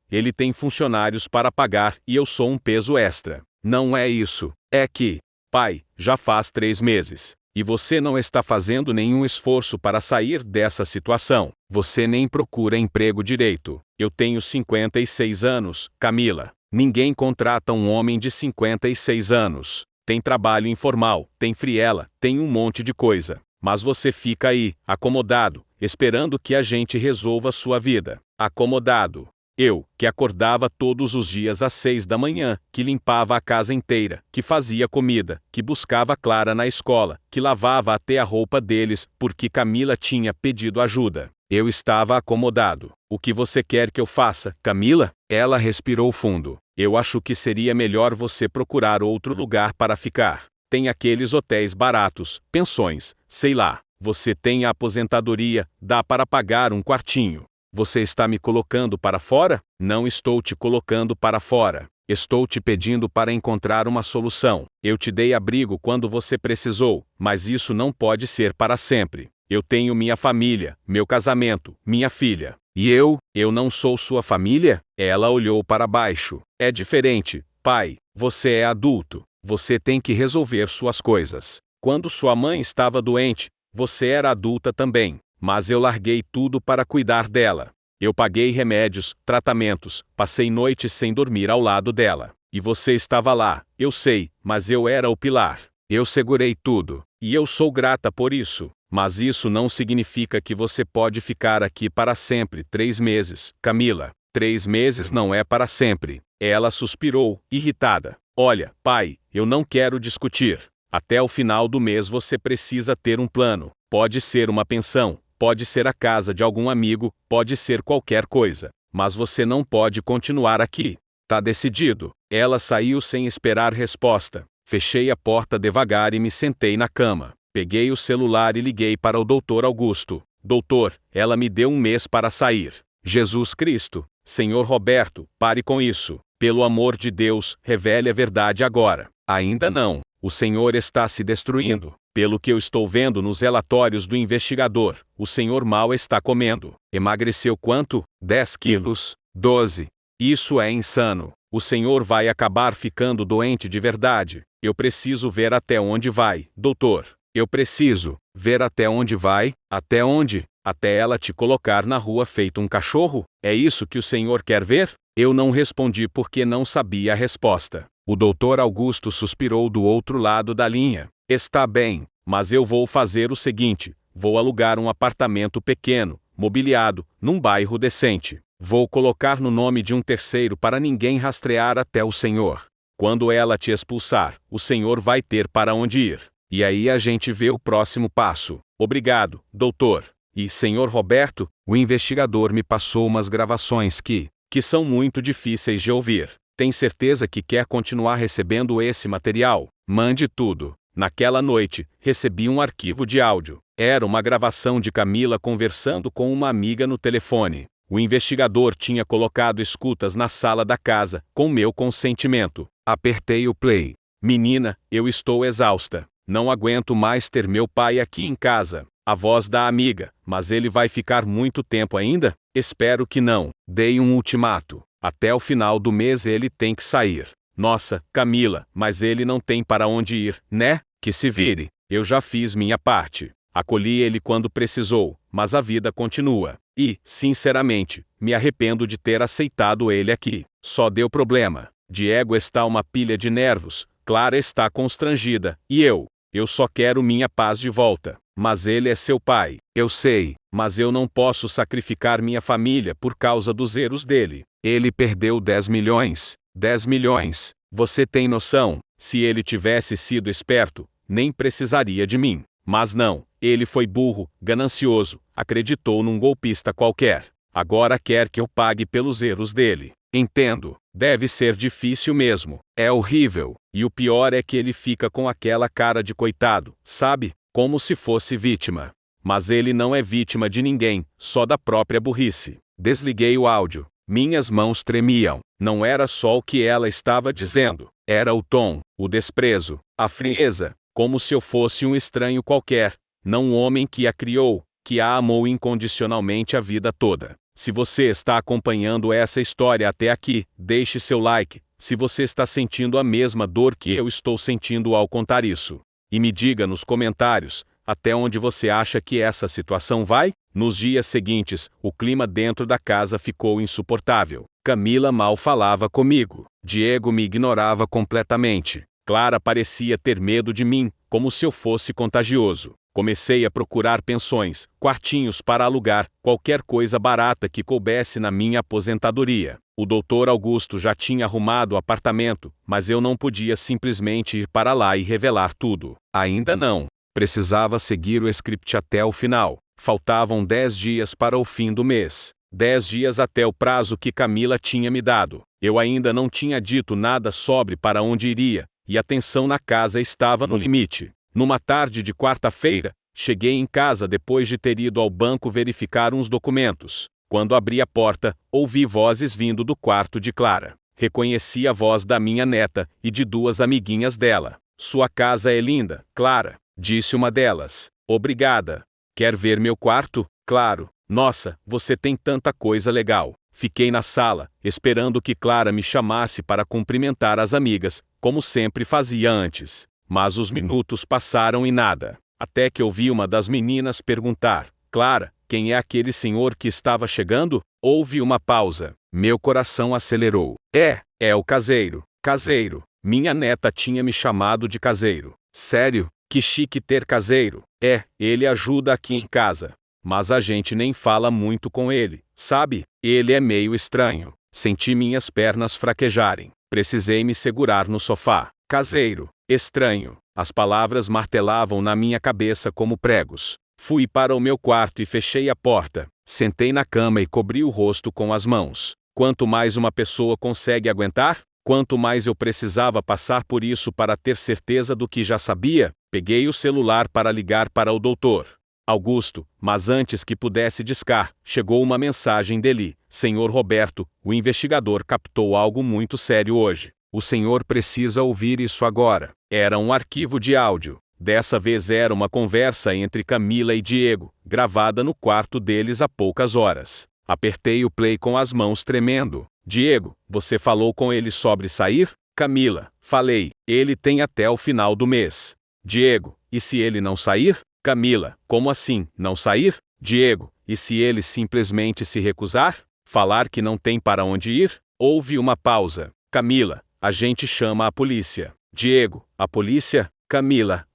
ele tem funcionários para pagar e eu sou um peso extra. Não é isso, é que, pai, já faz 3 meses. E você não está fazendo nenhum esforço para sair dessa situação. Você nem procura emprego direito. Eu tenho 56 anos, Camila. Ninguém contrata um homem de 56 anos. Tem trabalho informal, tem friela, tem um monte de coisa. Mas você fica aí, acomodado, esperando que a gente resolva sua vida. Acomodado. Eu, que acordava todos os dias às 6 da manhã, que limpava a casa inteira, que fazia comida, que buscava Clara na escola, que lavava até a roupa deles, porque Camila tinha pedido ajuda. Eu estava acomodado. O que você quer que eu faça, Camila? Ela respirou fundo. Eu acho que seria melhor você procurar outro lugar para ficar. Tem aqueles hotéis baratos, pensões, sei lá. Você tem a aposentadoria, dá para pagar um quartinho. Você está me colocando para fora? Não estou te colocando para fora. Estou te pedindo para encontrar uma solução. Eu te dei abrigo quando você precisou, mas isso não pode ser para sempre. Eu tenho minha família, meu casamento, minha filha. E eu não sou sua família? Ela olhou para baixo. É diferente, pai. Você é adulto. Você tem que resolver suas coisas. Quando sua mãe estava doente, você era adulta também. Mas eu larguei tudo para cuidar dela. Eu paguei remédios, tratamentos, passei noites sem dormir ao lado dela. E você estava lá, eu sei, mas eu era o pilar. Eu segurei tudo. E eu sou grata por isso. Mas isso não significa que você pode ficar aqui para sempre. 3 meses, Camila. 3 meses não é para sempre. Ela suspirou, irritada. Olha, pai, eu não quero discutir. Até o final do mês você precisa ter um plano. Pode ser uma pensão. Pode ser a casa de algum amigo, pode ser qualquer coisa. Mas você não pode continuar aqui. Tá decidido. Ela saiu sem esperar resposta. Fechei a porta devagar e me sentei na cama. Peguei o celular e liguei para o Dr. Augusto. Doutor, ela me deu um mês para sair. Jesus Cristo. Senhor Roberto, pare com isso. Pelo amor de Deus, revele a verdade agora. Ainda não. O senhor está se destruindo. Pelo que eu estou vendo nos relatórios do investigador, o senhor mal está comendo. Emagreceu quanto? 10 quilos? 12. Isso é insano. O senhor vai acabar ficando doente de verdade. Eu preciso ver até onde vai, doutor. Eu preciso ver até onde vai. Até onde? Até ela te colocar na rua feito um cachorro? É isso que o senhor quer ver? Eu não respondi porque não sabia a resposta. O doutor Augusto suspirou do outro lado da linha. Está bem, mas eu vou fazer o seguinte: vou alugar um apartamento pequeno, mobiliado, num bairro decente. Vou colocar no nome de um terceiro para ninguém rastrear até o senhor. Quando ela te expulsar, o senhor vai ter para onde ir. E aí a gente vê o próximo passo. Obrigado, doutor. E, senhor Roberto, o investigador me passou umas gravações que são muito difíceis de ouvir. Tem certeza que quer continuar recebendo esse material? Mande tudo. Naquela noite, recebi um arquivo de áudio. Era uma gravação de Camila conversando com uma amiga no telefone. O investigador tinha colocado escutas na sala da casa, com meu consentimento. Apertei o play. Menina, eu estou exausta. Não aguento mais ter meu pai aqui em casa. A voz da amiga: mas ele vai ficar muito tempo ainda? Espero que não. Dei um ultimato. Até o final do mês ele tem que sair. Nossa, Camila, mas ele não tem para onde ir, né? Que se vire. Eu já fiz minha parte. Acolhi ele quando precisou, mas a vida continua. E, sinceramente, me arrependo de ter aceitado ele aqui. Só deu problema. Diego está uma pilha de nervos, Clara está constrangida, e eu só quero minha paz de volta. Mas ele é seu pai. Eu sei, mas eu não posso sacrificar minha família por causa dos erros dele. Ele perdeu 10 milhões. 10 milhões. Você tem noção? Se ele tivesse sido esperto, nem precisaria de mim. Mas não, ele foi burro, ganancioso, acreditou num golpista qualquer. Agora quer que eu pague pelos erros dele. Entendo. Deve ser difícil mesmo. É horrível. E o pior é que ele fica com aquela cara de coitado, sabe? Como se fosse vítima. Mas ele não é vítima de ninguém, só da própria burrice. Desliguei o áudio. Minhas mãos tremiam. Não era só o que ela estava dizendo. Era o tom, o desprezo, a frieza. Como se eu fosse um estranho qualquer. Não um homem que a criou, que a amou incondicionalmente a vida toda. Se você está acompanhando essa história até aqui, deixe seu like, se você está sentindo a mesma dor que eu estou sentindo ao contar isso. E me diga nos comentários, até onde você acha que essa situação vai? Nos dias seguintes, o clima dentro da casa ficou insuportável. Camila mal falava comigo. Diego me ignorava completamente. Clara parecia ter medo de mim, como se eu fosse contagioso. Comecei a procurar pensões, quartinhos para alugar, qualquer coisa barata que coubesse na minha aposentadoria. O Dr. Augusto já tinha arrumado o apartamento, mas eu não podia simplesmente ir para lá e revelar tudo. Ainda não. Precisava seguir o script até o final. Faltavam 10 dias para o fim do mês. 10 dias até o prazo que Camila tinha me dado. Eu ainda não tinha dito nada sobre para onde iria, e a tensão na casa estava no limite. Numa tarde de quarta-feira, cheguei em casa depois de ter ido ao banco verificar uns documentos. Quando abri a porta, ouvi vozes vindo do quarto de Clara. Reconheci a voz da minha neta e de duas amiguinhas dela. Sua casa é linda, Clara, disse uma delas. Obrigada. Quer ver meu quarto? Claro. Nossa, você tem tanta coisa legal. Fiquei na sala, esperando que Clara me chamasse para cumprimentar as amigas, como sempre fazia antes. Mas os minutos passaram e nada. Até que ouvi uma das meninas perguntar: Clara, quem é aquele senhor que estava chegando? Houve uma pausa. Meu coração acelerou. É o caseiro. Caseiro. Minha neta tinha me chamado de caseiro. Sério? Que chique ter caseiro. Ele ajuda aqui em casa. Mas a gente nem fala muito com ele, sabe? Ele é meio estranho. Senti minhas pernas fraquejarem. Precisei me segurar no sofá. Caseiro. Estranho. As palavras martelavam na minha cabeça como pregos. Fui para o meu quarto e fechei a porta. Sentei na cama e cobri o rosto com as mãos. Quanto mais uma pessoa consegue aguentar? Quanto mais eu precisava passar por isso para ter certeza do que já sabia? Peguei o celular para ligar para o Dr. Augusto, mas antes que pudesse discar, chegou uma mensagem dele. Senhor Roberto, o investigador captou algo muito sério hoje. O senhor precisa ouvir isso agora. Era um arquivo de áudio. Dessa vez era uma conversa entre Camila e Diego, gravada no quarto deles há poucas horas. Apertei o play com as mãos tremendo. Diego, você falou com ele sobre sair? Camila, falei. Ele tem até o final do mês. Diego, e se ele não sair? Camila, como assim, não sair? Diego, e se ele simplesmente se recusar? Falar que não tem para onde ir? Houve uma pausa. Camila, a gente chama a polícia. Diego, a polícia? Camila,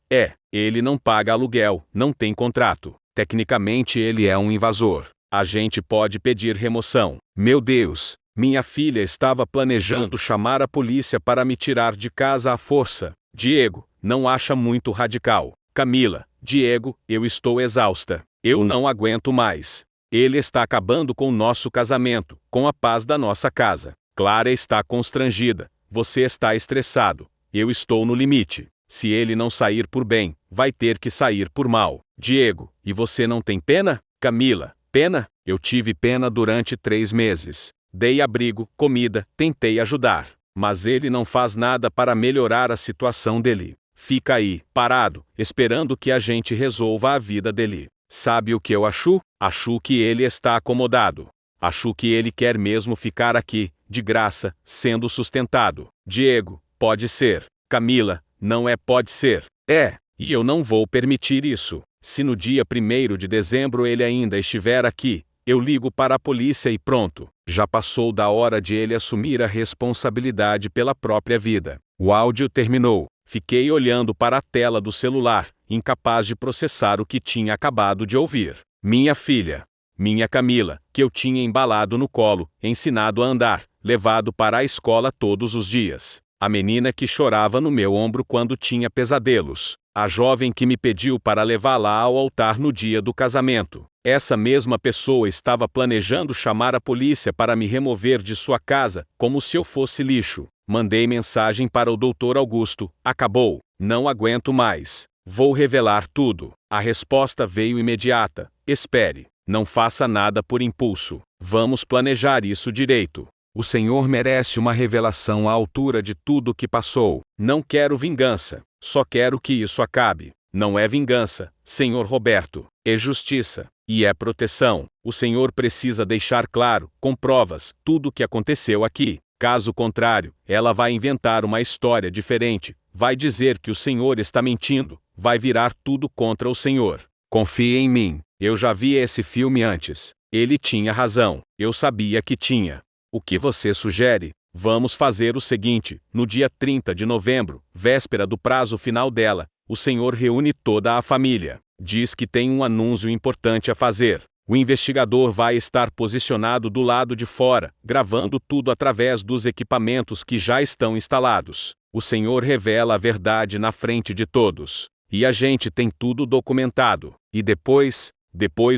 ele não paga aluguel, não tem contrato. Tecnicamente ele é um invasor. A gente pode pedir remoção. Meu Deus, minha filha estava planejando chamar a polícia para me tirar de casa à força. Diego, não acha muito radical? Camila, Diego, eu estou exausta. Eu não aguento mais. Ele está acabando com o nosso casamento, com a paz da nossa casa. Clara está constrangida. Você está estressado. Eu estou no limite. Se ele não sair por bem, vai ter que sair por mal. Diego, e você não tem pena? Camila, pena? Eu tive pena durante 3 meses. Dei abrigo, comida, tentei ajudar. Mas ele não faz nada para melhorar a situação dele. Fica aí, parado, esperando que a gente resolva a vida dele. Sabe o que eu acho? Acho que ele está acomodado. Acho que ele quer mesmo ficar aqui, de graça, sendo sustentado. Diego, pode ser. Camila, não é pode ser. É, e eu não vou permitir isso. Se no dia 1º de dezembro ele ainda estiver aqui, eu ligo para a polícia e pronto. Já passou da hora de ele assumir a responsabilidade pela própria vida. O áudio terminou. Fiquei olhando para a tela do celular, incapaz de processar o que tinha acabado de ouvir. Minha filha. Minha Camila, que eu tinha embalado no colo, ensinado a andar, levado para a escola todos os dias. A menina que chorava no meu ombro quando tinha pesadelos. A jovem que me pediu para levá-la ao altar no dia do casamento. Essa mesma pessoa estava planejando chamar a polícia para me remover de sua casa, como se eu fosse lixo. Mandei mensagem para o Dr. Augusto. Acabou. Não aguento mais. Vou revelar tudo. A resposta veio imediata. Espere. Não faça nada por impulso. Vamos planejar isso direito. O Senhor merece uma revelação à altura de tudo o que passou. Não quero vingança. Só quero que isso acabe. Não é vingança, Senhor Roberto. É justiça. E é proteção. O Senhor precisa deixar claro, com provas, tudo o que aconteceu aqui. Caso contrário, ela vai inventar uma história diferente. Vai dizer que o Senhor está mentindo. Vai virar tudo contra o Senhor. Confie em mim. Eu já vi esse filme antes. Ele tinha razão. Eu sabia que tinha. O que você sugere? Vamos fazer o seguinte: no dia 30 de novembro, véspera do prazo final dela, o Senhor reúne toda a família. Diz que tem um anúncio importante a fazer. O investigador vai estar posicionado do lado de fora, gravando tudo através dos equipamentos que já estão instalados. O Senhor revela a verdade na frente de todos. E a gente tem tudo documentado. E depois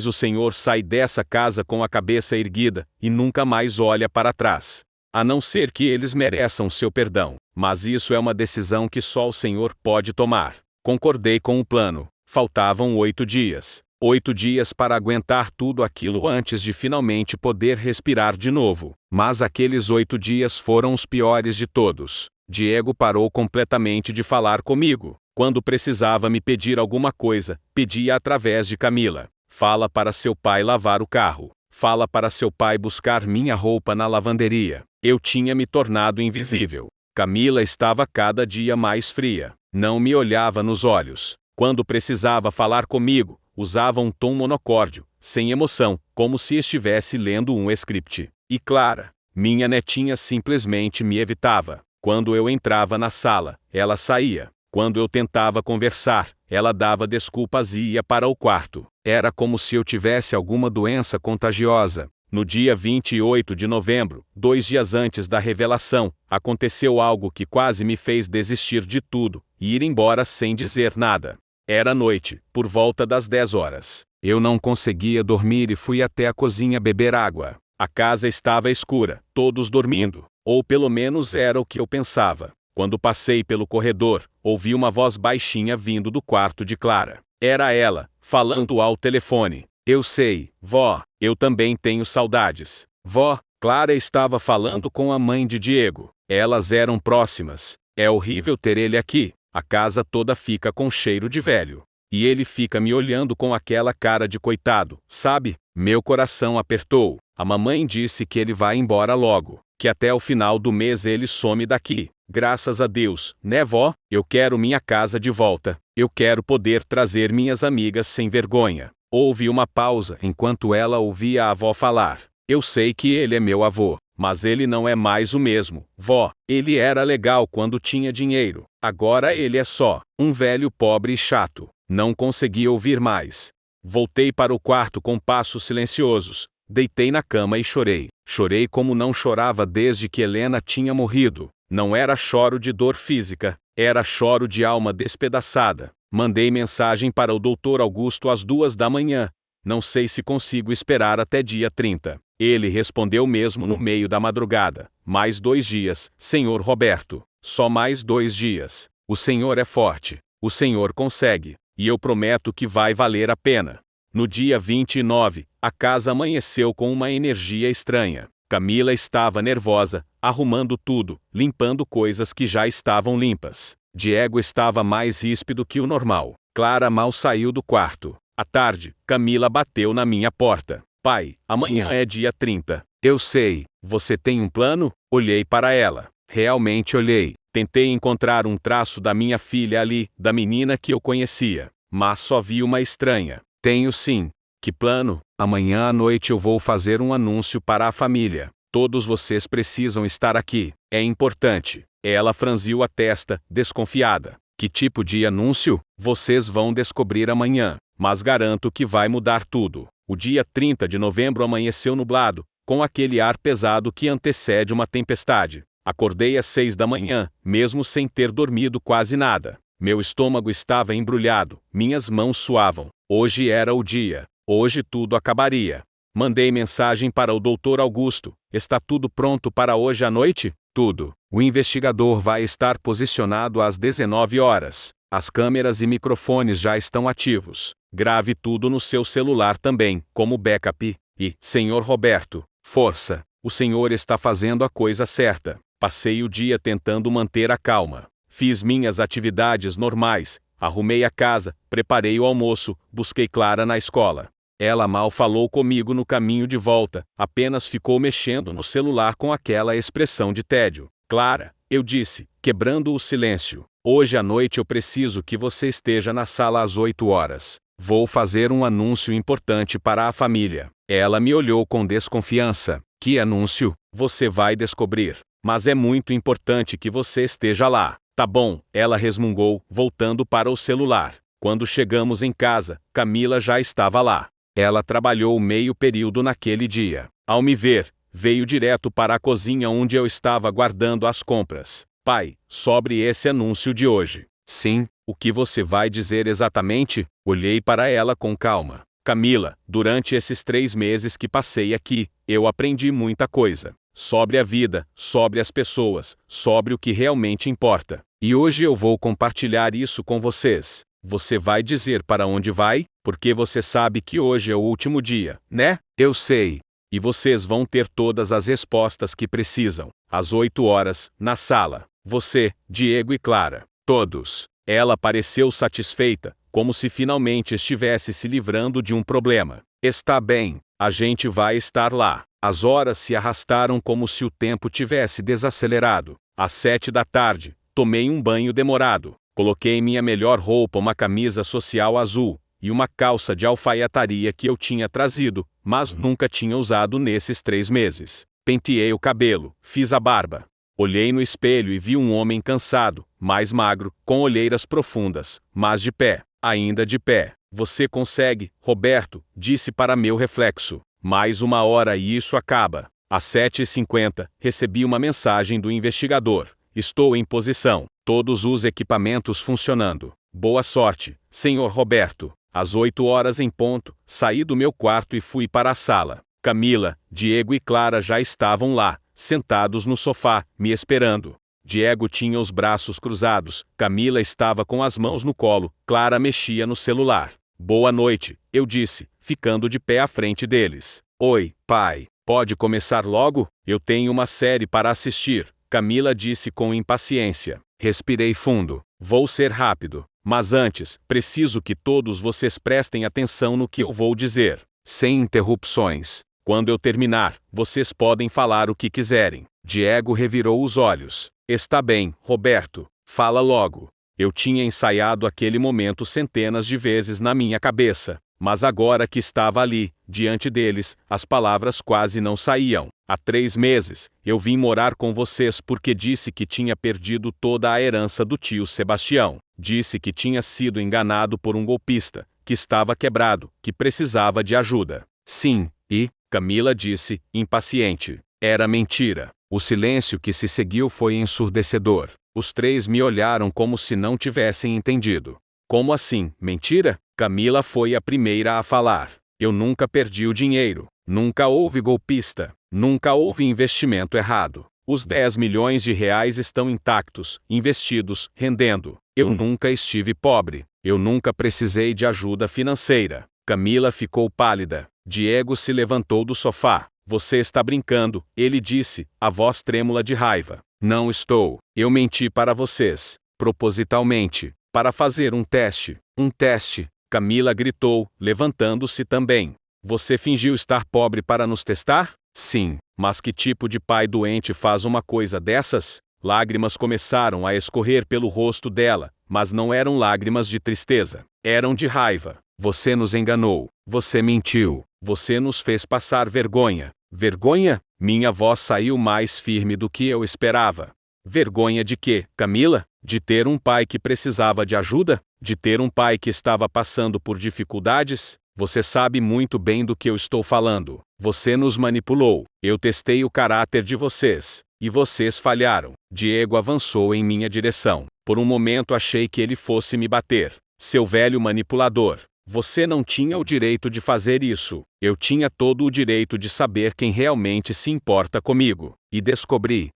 o Senhor sai dessa casa com a cabeça erguida, e nunca mais olha para trás. A não ser que eles mereçam seu perdão. Mas isso é uma decisão que só o Senhor pode tomar. Concordei com o plano. Faltavam 8 dias. 8 dias para aguentar tudo aquilo antes de finalmente poder respirar de novo. Mas aqueles 8 dias foram os piores de todos. Diego parou completamente de falar comigo. Quando precisava me pedir alguma coisa, pedia através de Camila. Fala para seu pai lavar o carro. Fala para seu pai buscar minha roupa na lavanderia. Eu tinha me tornado invisível. Camila estava cada dia mais fria. Não me olhava nos olhos. Quando precisava falar comigo, usava um tom monocórdio, sem emoção, como se estivesse lendo um script. E Clara, minha netinha, simplesmente me evitava. Quando eu entrava na sala, ela saía. Quando eu tentava conversar, ela dava desculpas e ia para o quarto. Era como se eu tivesse alguma doença contagiosa. No dia 28 de novembro, 2 dias antes da revelação, aconteceu algo que quase me fez desistir de tudo e ir embora sem dizer nada. Era noite, por volta das 10 horas. Eu não conseguia dormir e fui até a cozinha beber água. A casa estava escura, todos dormindo. Ou pelo menos era o que eu pensava. Quando passei pelo corredor, ouvi uma voz baixinha vindo do quarto de Clara. Era ela, falando ao telefone. Eu sei, vó, eu também tenho saudades. Vó, Clara estava falando com a mãe de Diego. Elas eram próximas. É horrível ter ele aqui. A casa toda fica com cheiro de velho. E ele fica me olhando com aquela cara de coitado, sabe? Meu coração apertou. A mamãe disse que ele vai embora logo, que até o final do mês ele some daqui. Graças a Deus, né, vó? Eu quero minha casa de volta. Eu quero poder trazer minhas amigas sem vergonha. Houve uma pausa enquanto ela ouvia a avó falar. Eu sei que ele é meu avô, mas ele não é mais o mesmo, vó. Ele era legal quando tinha dinheiro. Agora ele é só um velho pobre e chato. Não consegui ouvir mais. Voltei para o quarto com passos silenciosos. Deitei na cama e chorei. Chorei como não chorava desde que Helena tinha morrido. Não era choro de dor física, era choro de alma despedaçada. Mandei mensagem para o Dr. Augusto às 2 da manhã. Não sei se consigo esperar até dia 30. Ele respondeu mesmo no meio da madrugada. Mais 2 dias, Senhor Roberto. Só mais 2 dias. O Senhor é forte. O Senhor consegue. E eu prometo que vai valer a pena. No dia 29, a casa amanheceu com uma energia estranha. Camila estava nervosa, arrumando tudo, limpando coisas que já estavam limpas. Diego estava mais ríspido que o normal. Clara mal saiu do quarto. À tarde, Camila bateu na minha porta. Pai, amanhã é dia 30. Eu sei. Você tem um plano? Olhei para ela. Realmente olhei. Tentei encontrar um traço da minha filha ali, da menina que eu conhecia. Mas só vi uma estranha. Tenho sim. Que plano? Amanhã à noite eu vou fazer um anúncio para a família. Todos vocês precisam estar aqui. É importante. Ela franziu a testa, desconfiada. Que tipo de anúncio? Vocês vão descobrir amanhã. Mas garanto que vai mudar tudo. O dia 30 de novembro amanheceu nublado, com aquele ar pesado que antecede uma tempestade. Acordei às 6 da manhã, mesmo sem ter dormido quase nada. Meu estômago estava embrulhado, minhas mãos suavam. Hoje era o dia. Hoje tudo acabaria. Mandei mensagem para o Dr. Augusto. Está tudo pronto para hoje à noite? Tudo. O investigador vai estar posicionado às 19 horas. As câmeras e microfones já estão ativos. Grave tudo no seu celular também, como backup. E, Sr. Roberto, força. O senhor está fazendo a coisa certa. Passei o dia tentando manter a calma. Fiz minhas atividades normais. Arrumei a casa, preparei o almoço, busquei Clara na escola. Ela mal falou comigo no caminho de volta, apenas ficou mexendo no celular com aquela expressão de tédio. Clara, eu disse, quebrando o silêncio. Hoje à noite eu preciso que você esteja na sala às 8 horas. Vou fazer um anúncio importante para a família. Ela me olhou com desconfiança. Que anúncio? Você vai descobrir. Mas é muito importante que você esteja lá. Tá bom, ela resmungou, voltando para o celular. Quando chegamos em casa, Camila já estava lá. Ela trabalhou meio período naquele dia. Ao me ver, veio direto para a cozinha onde eu estava guardando as compras. Pai, sobre esse anúncio de hoje. Sim, o que você vai dizer exatamente? Olhei para ela com calma. Camila, durante esses 3 meses que passei aqui, eu aprendi muita coisa. Sobre a vida, sobre as pessoas, sobre o que realmente importa. E hoje eu vou compartilhar isso com vocês. Você vai dizer para onde vai? Porque você sabe que hoje é o último dia, né? Eu sei. E vocês vão ter todas as respostas que precisam. Às 8 horas, na sala. Você, Diego e Clara. Todos. Ela pareceu satisfeita, como se finalmente estivesse se livrando de um problema. Está bem, a gente vai estar lá. As horas se arrastaram como se o tempo tivesse desacelerado. Às 7 da tarde, tomei um banho demorado. Coloquei minha melhor roupa, uma camisa social azul, e uma calça de alfaiataria que eu tinha trazido, mas nunca tinha usado nesses 3 meses. Penteei o cabelo, fiz a barba. Olhei no espelho e vi um homem cansado, mais magro, com olheiras profundas, mas de pé, ainda de pé. Você consegue, Roberto, disse para meu reflexo. Mais 1 hora e isso acaba. Às 7h50, recebi uma mensagem do investigador. Estou em posição. Todos os equipamentos funcionando. Boa sorte, Sr. Roberto. Às 8 horas em ponto, saí do meu quarto e fui para a sala. Camila, Diego e Clara já estavam lá, sentados no sofá, me esperando. Diego tinha os braços cruzados, Camila estava com as mãos no colo, Clara mexia no celular. Boa noite, eu disse, ficando de pé à frente deles. Oi, pai, pode começar logo? Eu tenho uma série para assistir, Camila disse com impaciência. Respirei fundo. Vou ser rápido. Mas antes, preciso que todos vocês prestem atenção no que eu vou dizer. Sem interrupções. Quando eu terminar, vocês podem falar o que quiserem. Diego revirou os olhos. Está bem, Roberto. Fala logo. Eu tinha ensaiado aquele momento centenas de vezes na minha cabeça. Mas agora que estava ali, diante deles, as palavras quase não saíam. Há 3 meses, eu vim morar com vocês porque disse que tinha perdido toda a herança do tio Sebastião. Disse que tinha sido enganado por um golpista, que estava quebrado, que precisava de ajuda. Sim, e, Camila disse, impaciente. Era mentira. O silêncio que se seguiu foi ensurdecedor. Os 3 me olharam como se não tivessem entendido. Como assim, mentira? Camila foi a primeira a falar. Eu nunca perdi o dinheiro. Nunca houve golpista. Nunca houve investimento errado. Os 10 milhões de reais estão intactos, investidos, rendendo. Eu nunca estive pobre. Eu nunca precisei de ajuda financeira. Camila ficou pálida. Diego se levantou do sofá. Você está brincando, ele disse, a voz trêmula de raiva. Não estou. Eu menti para vocês. Propositalmente. Para fazer um teste. Um teste. Camila gritou, levantando-se também. Você fingiu estar pobre para nos testar? Sim, mas que tipo de pai doente faz uma coisa dessas? Lágrimas começaram a escorrer pelo rosto dela, mas não eram lágrimas de tristeza. Eram de raiva. Você nos enganou. Você mentiu. Você nos fez passar vergonha. Vergonha? Minha voz saiu mais firme do que eu esperava. Vergonha de quê, Camila? De ter um pai que precisava de ajuda? De ter um pai que estava passando por dificuldades? Você sabe muito bem do que eu estou falando. Você nos manipulou. Eu testei o caráter de vocês. E vocês falharam. Diego avançou em minha direção. Por um momento achei que ele fosse me bater. Seu velho manipulador. Você não tinha o direito de fazer isso. Eu tinha todo o direito de saber quem realmente se importa comigo. E descobri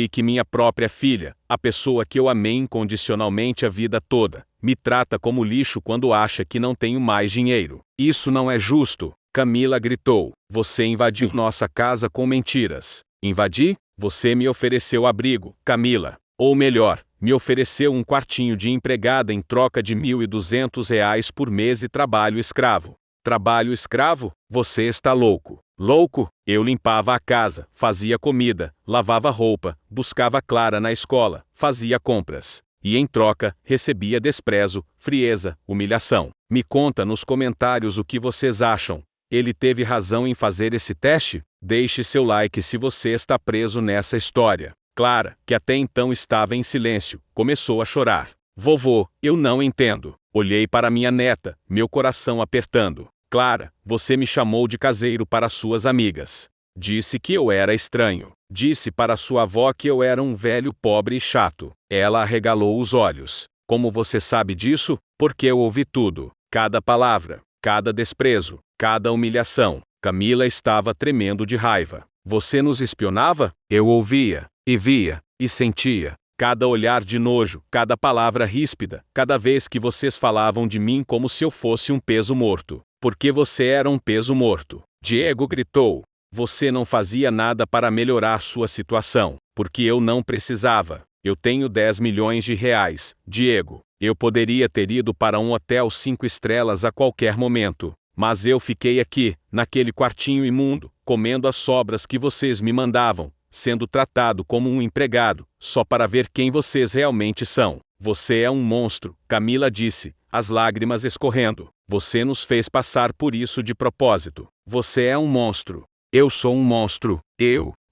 que minha própria filha, a pessoa que eu amei incondicionalmente a vida toda, me trata como lixo quando acha que não tenho mais dinheiro. Isso não é justo, Camila gritou. Você invadiu nossa casa com mentiras. Invadi? Você me ofereceu abrigo, Camila. Ou melhor, me ofereceu um quartinho de empregada em troca de R$ 1.200 por mês e trabalho escravo. Trabalho escravo? Você está louco. Louco? Eu limpava a casa, fazia comida, lavava roupa, buscava Clara na escola, fazia compras. E em troca, recebia desprezo, frieza, humilhação. Me conta nos comentários o que vocês acham. Ele teve razão em fazer esse teste? Deixe seu like se você está preso nessa história. Clara, que até então estava em silêncio, começou a chorar. Vovô, eu não entendo. Olhei para minha neta, meu coração apertando. Clara, você me chamou de caseiro para suas amigas. Disse que eu era estranho. Disse para sua avó que eu era um velho pobre e chato. Ela arregalou os olhos. Como você sabe disso? Porque eu ouvi tudo. Cada palavra, cada desprezo, cada humilhação. Camila estava tremendo de raiva. Você nos espionava? Eu ouvia, e via, e sentia. Cada olhar de nojo, cada palavra ríspida, cada vez que vocês falavam de mim como se eu fosse um peso morto. Porque você era um peso morto. Diego gritou. Você não fazia nada para melhorar sua situação, porque eu não precisava. Eu tenho 10 milhões de reais, Diego. Eu poderia ter ido para um hotel 5 estrelas a qualquer momento. Mas eu fiquei aqui, naquele quartinho imundo, comendo as sobras que vocês me mandavam, sendo tratado como um empregado, só para ver quem vocês realmente são. Você é um monstro, Camila disse, as lágrimas escorrendo. Você nos fez passar por isso de propósito. Você é um monstro. Eu sou um monstro.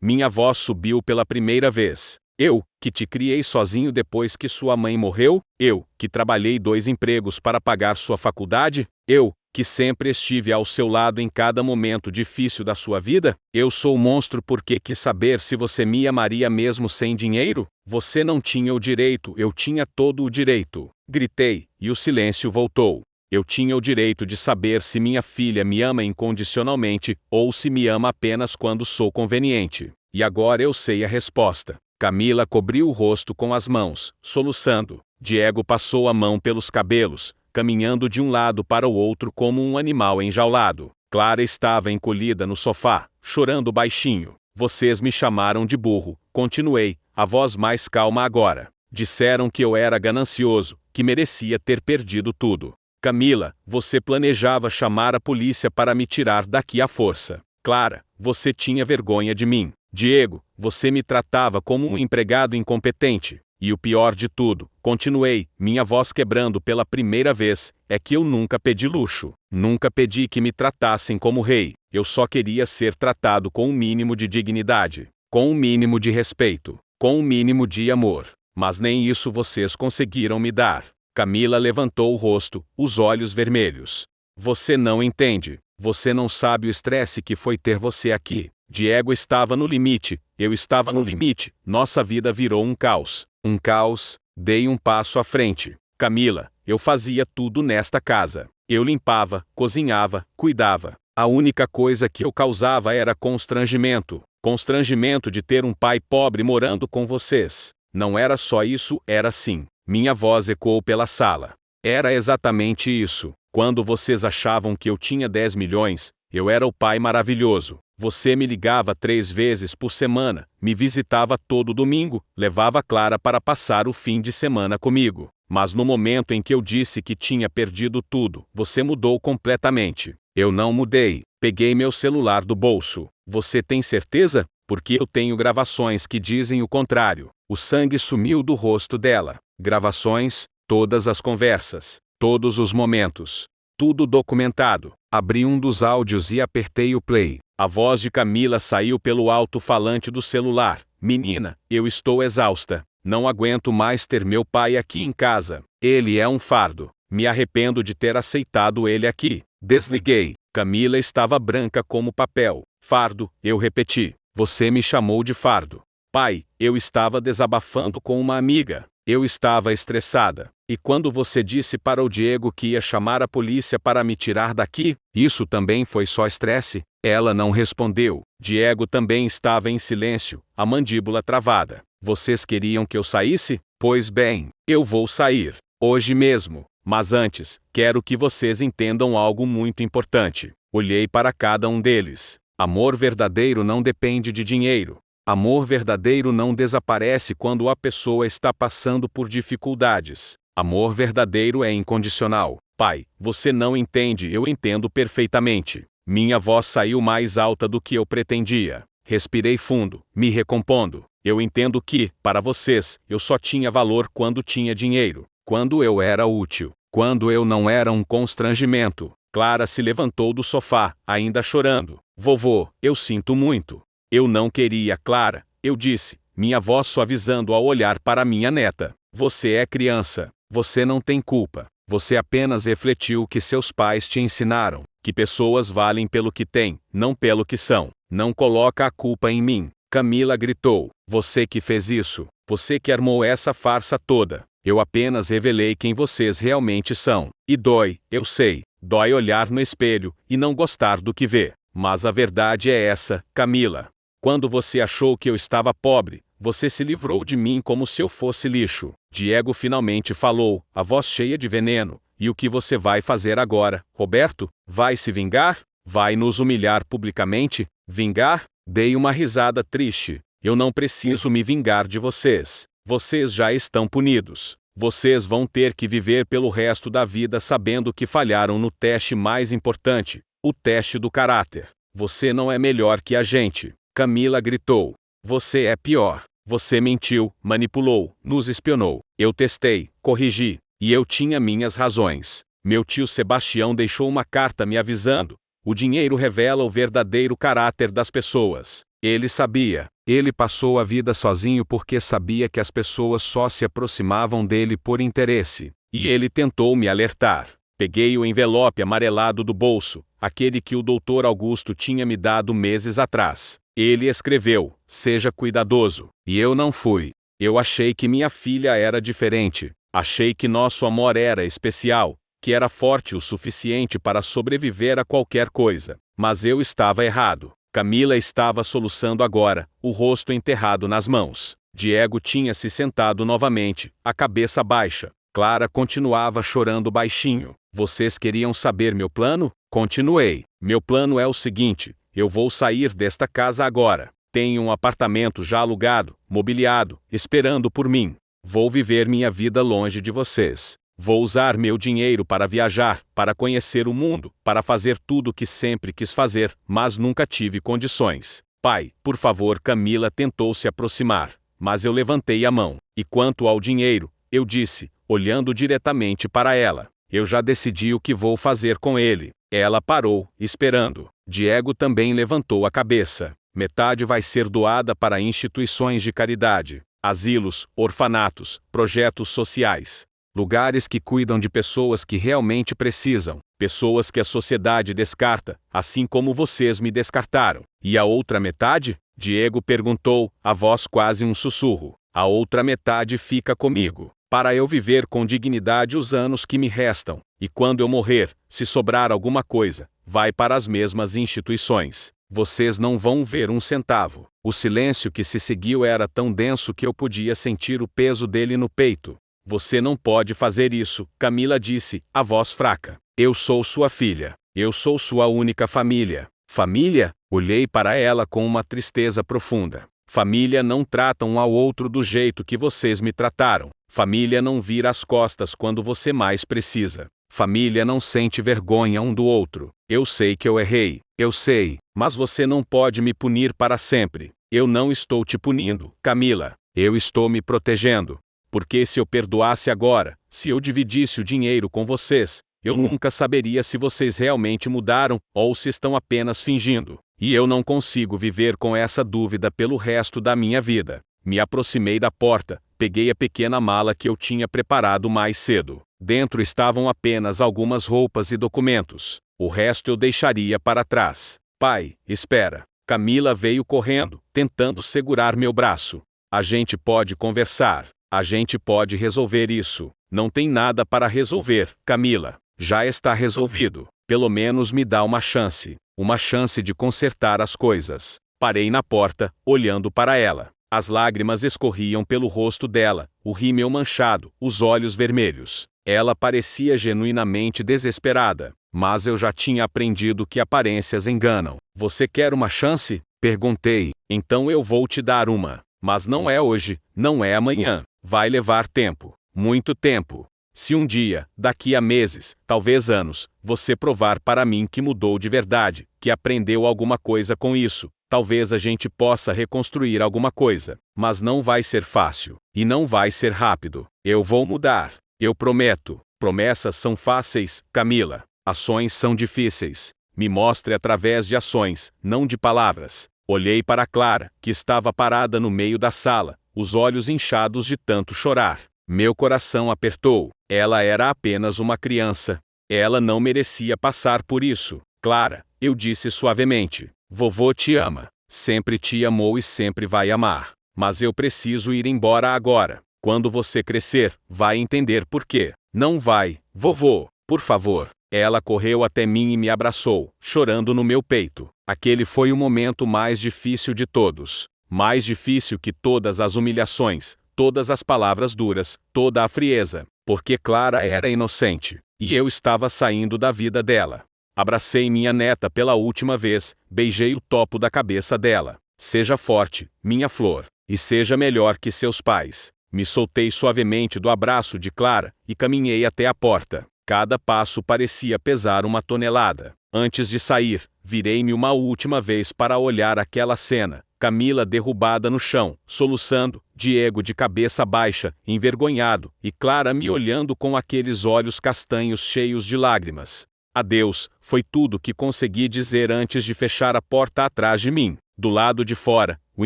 Minha voz subiu pela primeira vez. Eu, que te criei sozinho depois que sua mãe morreu? Eu, que trabalhei 2 empregos para pagar sua faculdade? Eu, que sempre estive ao seu lado em cada momento difícil da sua vida? Eu sou um monstro porque quis saber se você me amaria mesmo sem dinheiro? Você não tinha o direito, eu tinha todo o direito. Gritei, e o silêncio voltou. Eu tinha o direito de saber se minha filha me ama incondicionalmente, ou se me ama apenas quando sou conveniente. E agora eu sei a resposta. Camila cobriu o rosto com as mãos, soluçando. Diego passou a mão pelos cabelos, caminhando de um lado para o outro como um animal enjaulado. Clara estava encolhida no sofá, chorando baixinho. Vocês me chamaram de burro, continuei, a voz mais calma agora. Disseram que eu era ganancioso, que merecia ter perdido tudo. Camila, você planejava chamar a polícia para me tirar daqui à força. Clara, você tinha vergonha de mim. Diego, você me tratava como um empregado incompetente. E o pior de tudo, continuei, minha voz quebrando pela primeira vez, é que eu nunca pedi luxo. Nunca pedi que me tratassem como rei. Eu só queria ser tratado com um mínimo de dignidade, com um mínimo de respeito, com um mínimo de amor. Mas nem isso vocês conseguiram me dar. Camila levantou o rosto, os olhos vermelhos. Você não entende. Você não sabe o estresse que foi ter você aqui. Diego estava no limite, eu estava no limite, nossa vida virou um caos. Um caos, dei um passo à frente. Camila, eu fazia tudo nesta casa. Eu limpava, cozinhava, cuidava. A única coisa que eu causava era constrangimento. Constrangimento de ter um pai pobre morando com vocês. Não era só isso, era sim. Minha voz ecoou pela sala. Era exatamente isso. Quando vocês achavam que eu tinha 10 milhões, eu era o pai maravilhoso. Você me ligava 3 vezes por semana, me visitava todo domingo, levava Clara para passar o fim de semana comigo. Mas no momento em que eu disse que tinha perdido tudo, você mudou completamente. Eu não mudei. Peguei meu celular do bolso. Você tem certeza? Porque eu tenho gravações que dizem o contrário. O sangue sumiu do rosto dela. Gravações, todas as conversas, todos os momentos. Tudo documentado. Abri um dos áudios e apertei o play. A voz de Camila saiu pelo alto-falante do celular. Menina, eu estou exausta. Não aguento mais ter meu pai aqui em casa. Ele é um fardo. Me arrependo de ter aceitado ele aqui. Desliguei. Camila estava branca como papel. Fardo, eu repeti. Você me chamou de fardo. Pai, eu estava desabafando com uma amiga. Eu estava estressada. E quando você disse para o Diego que ia chamar a polícia para me tirar daqui, isso também foi só estresse? Ela não respondeu. Diego também estava em silêncio, a mandíbula travada. Vocês queriam que eu saísse? Pois bem, eu vou sair. Hoje mesmo. Mas antes, quero que vocês entendam algo muito importante. Olhei para cada um deles. Amor verdadeiro não depende de dinheiro. Amor verdadeiro não desaparece quando a pessoa está passando por dificuldades. Amor verdadeiro é incondicional. Pai, você não entende, eu entendo perfeitamente. Minha voz saiu mais alta do que eu pretendia. Respirei fundo, me recompondo. Eu entendo que, para vocês, eu só tinha valor quando tinha dinheiro, quando eu era útil, quando eu não era um constrangimento. Clara se levantou do sofá, ainda chorando. Vovô, eu sinto muito. Eu não queria, Clara, eu disse, minha voz suavizando ao olhar para minha neta. Você é criança. Você não tem culpa. Você apenas refletiu o que seus pais te ensinaram, que pessoas valem pelo que têm, não pelo que são. Não coloca a culpa em mim. Camila gritou. Você que fez isso. Você que armou essa farsa toda. Eu apenas revelei quem vocês realmente são. E dói, eu sei. Dói olhar no espelho e não gostar do que vê. Mas a verdade é essa, Camila. Quando você achou que eu estava pobre, você se livrou de mim como se eu fosse lixo. Diego finalmente falou, a voz cheia de veneno. E o que você vai fazer agora, Roberto? Vai se vingar? Vai nos humilhar publicamente? Vingar? Dei uma risada triste. Eu não preciso me vingar de vocês. Vocês já estão punidos. Vocês vão ter que viver pelo resto da vida sabendo que falharam no teste mais importante, o teste do caráter. Você não é melhor que a gente. Camila gritou. Você é pior. Você mentiu, manipulou, nos espionou. Eu testei, corrigi, e eu tinha minhas razões. Meu tio Sebastião deixou uma carta me avisando. O dinheiro revela o verdadeiro caráter das pessoas. Ele sabia. Ele passou a vida sozinho porque sabia que as pessoas só se aproximavam dele por interesse. E ele tentou me alertar. Peguei o envelope amarelado do bolso, aquele que o Dr. Augusto tinha me dado meses atrás. Ele escreveu, seja cuidadoso. E eu não fui. Eu achei que minha filha era diferente. Achei que nosso amor era especial, que era forte o suficiente para sobreviver a qualquer coisa. Mas eu estava errado. Camila estava soluçando agora, o rosto enterrado nas mãos. Diego tinha se sentado novamente, a cabeça baixa. Clara continuava chorando baixinho. Vocês queriam saber meu plano? Continuei. Meu plano é o seguinte, eu vou sair desta casa agora. Tenho um apartamento já alugado, mobiliado, esperando por mim. Vou viver minha vida longe de vocês. Vou usar meu dinheiro para viajar, para conhecer o mundo, para fazer tudo o que sempre quis fazer, mas nunca tive condições. Pai, por favor. Camila tentou se aproximar, mas eu levantei a mão. E quanto ao dinheiro, eu disse, olhando diretamente para ela, eu já decidi o que vou fazer com ele. Ela parou, esperando. Diego também levantou a cabeça. Metade vai ser doada para instituições de caridade, asilos, orfanatos, projetos sociais. Lugares que cuidam de pessoas que realmente precisam, pessoas que a sociedade descarta, assim como vocês me descartaram. E a outra metade? Diego perguntou, a voz quase um sussurro. A outra metade fica comigo, para eu viver com dignidade os anos que me restam. E quando eu morrer, se sobrar alguma coisa, vai para as mesmas instituições. Vocês não vão ver um centavo. O silêncio que se seguiu era tão denso que eu podia sentir o peso dele no peito. Você não pode fazer isso, Camila disse, a voz fraca. Eu sou sua filha. Eu sou sua única família. Família? Olhei para ela com uma tristeza profunda. Família não trata um ao outro do jeito que vocês me trataram. Família não vira as costas quando você mais precisa. Família não sente vergonha um do outro. Eu sei que eu errei. Eu sei, mas você não pode me punir para sempre. Eu não estou te punindo, Camila. Eu estou me protegendo. Porque se eu perdoasse agora, se eu dividisse o dinheiro com vocês, eu nunca saberia se vocês realmente mudaram ou se estão apenas fingindo. E eu não consigo viver com essa dúvida pelo resto da minha vida. Me aproximei da porta, peguei a pequena mala que eu tinha preparado mais cedo. Dentro estavam apenas algumas roupas e documentos. O resto eu deixaria para trás. Pai, espera. Camila veio correndo, tentando segurar meu braço. A gente pode conversar. A gente pode resolver isso. Não tem nada para resolver, Camila. Já está resolvido. Pelo menos me dá uma chance. Uma chance de consertar as coisas. Parei na porta, olhando para ela. As lágrimas escorriam pelo rosto dela, o rímel manchado, os olhos vermelhos. Ela parecia genuinamente desesperada, mas eu já tinha aprendido que aparências enganam. Você quer uma chance? Perguntei. Então eu vou te dar uma. Mas não é hoje, não é amanhã. Vai levar tempo. Muito tempo. Se um dia, daqui a meses, talvez anos, você provar para mim que mudou de verdade, que aprendeu alguma coisa com isso, talvez a gente possa reconstruir alguma coisa. Mas não vai ser fácil. E não vai ser rápido. Eu vou mudar. Eu prometo. Promessas são fáceis, Camila. Ações são difíceis. Me mostre através de ações, não de palavras. Olhei para Clara, que estava parada no meio da sala, os olhos inchados de tanto chorar. Meu coração apertou. Ela era apenas uma criança. Ela não merecia passar por isso. Clara, eu disse suavemente. Vovô te ama. Sempre te amou e sempre vai amar. Mas eu preciso ir embora agora. Quando você crescer, vai entender por quê. Não vai, vovô, por favor. Ela correu até mim e me abraçou, chorando no meu peito. Aquele foi o momento mais difícil de todos. Mais difícil que todas as humilhações, todas as palavras duras, toda a frieza. Porque Clara era inocente. E eu estava saindo da vida dela. Abracei minha neta pela última vez, beijei o topo da cabeça dela. Seja forte, minha flor. E seja melhor que seus pais. Me soltei suavemente do abraço de Clara e caminhei até a porta. Cada passo parecia pesar uma tonelada. Antes de sair, virei-me uma última vez para olhar aquela cena. Camila derrubada no chão, soluçando, Diego de cabeça baixa, envergonhado, e Clara me olhando com aqueles olhos castanhos cheios de lágrimas. Adeus, foi tudo que consegui dizer antes de fechar a porta atrás de mim. Do lado de fora, o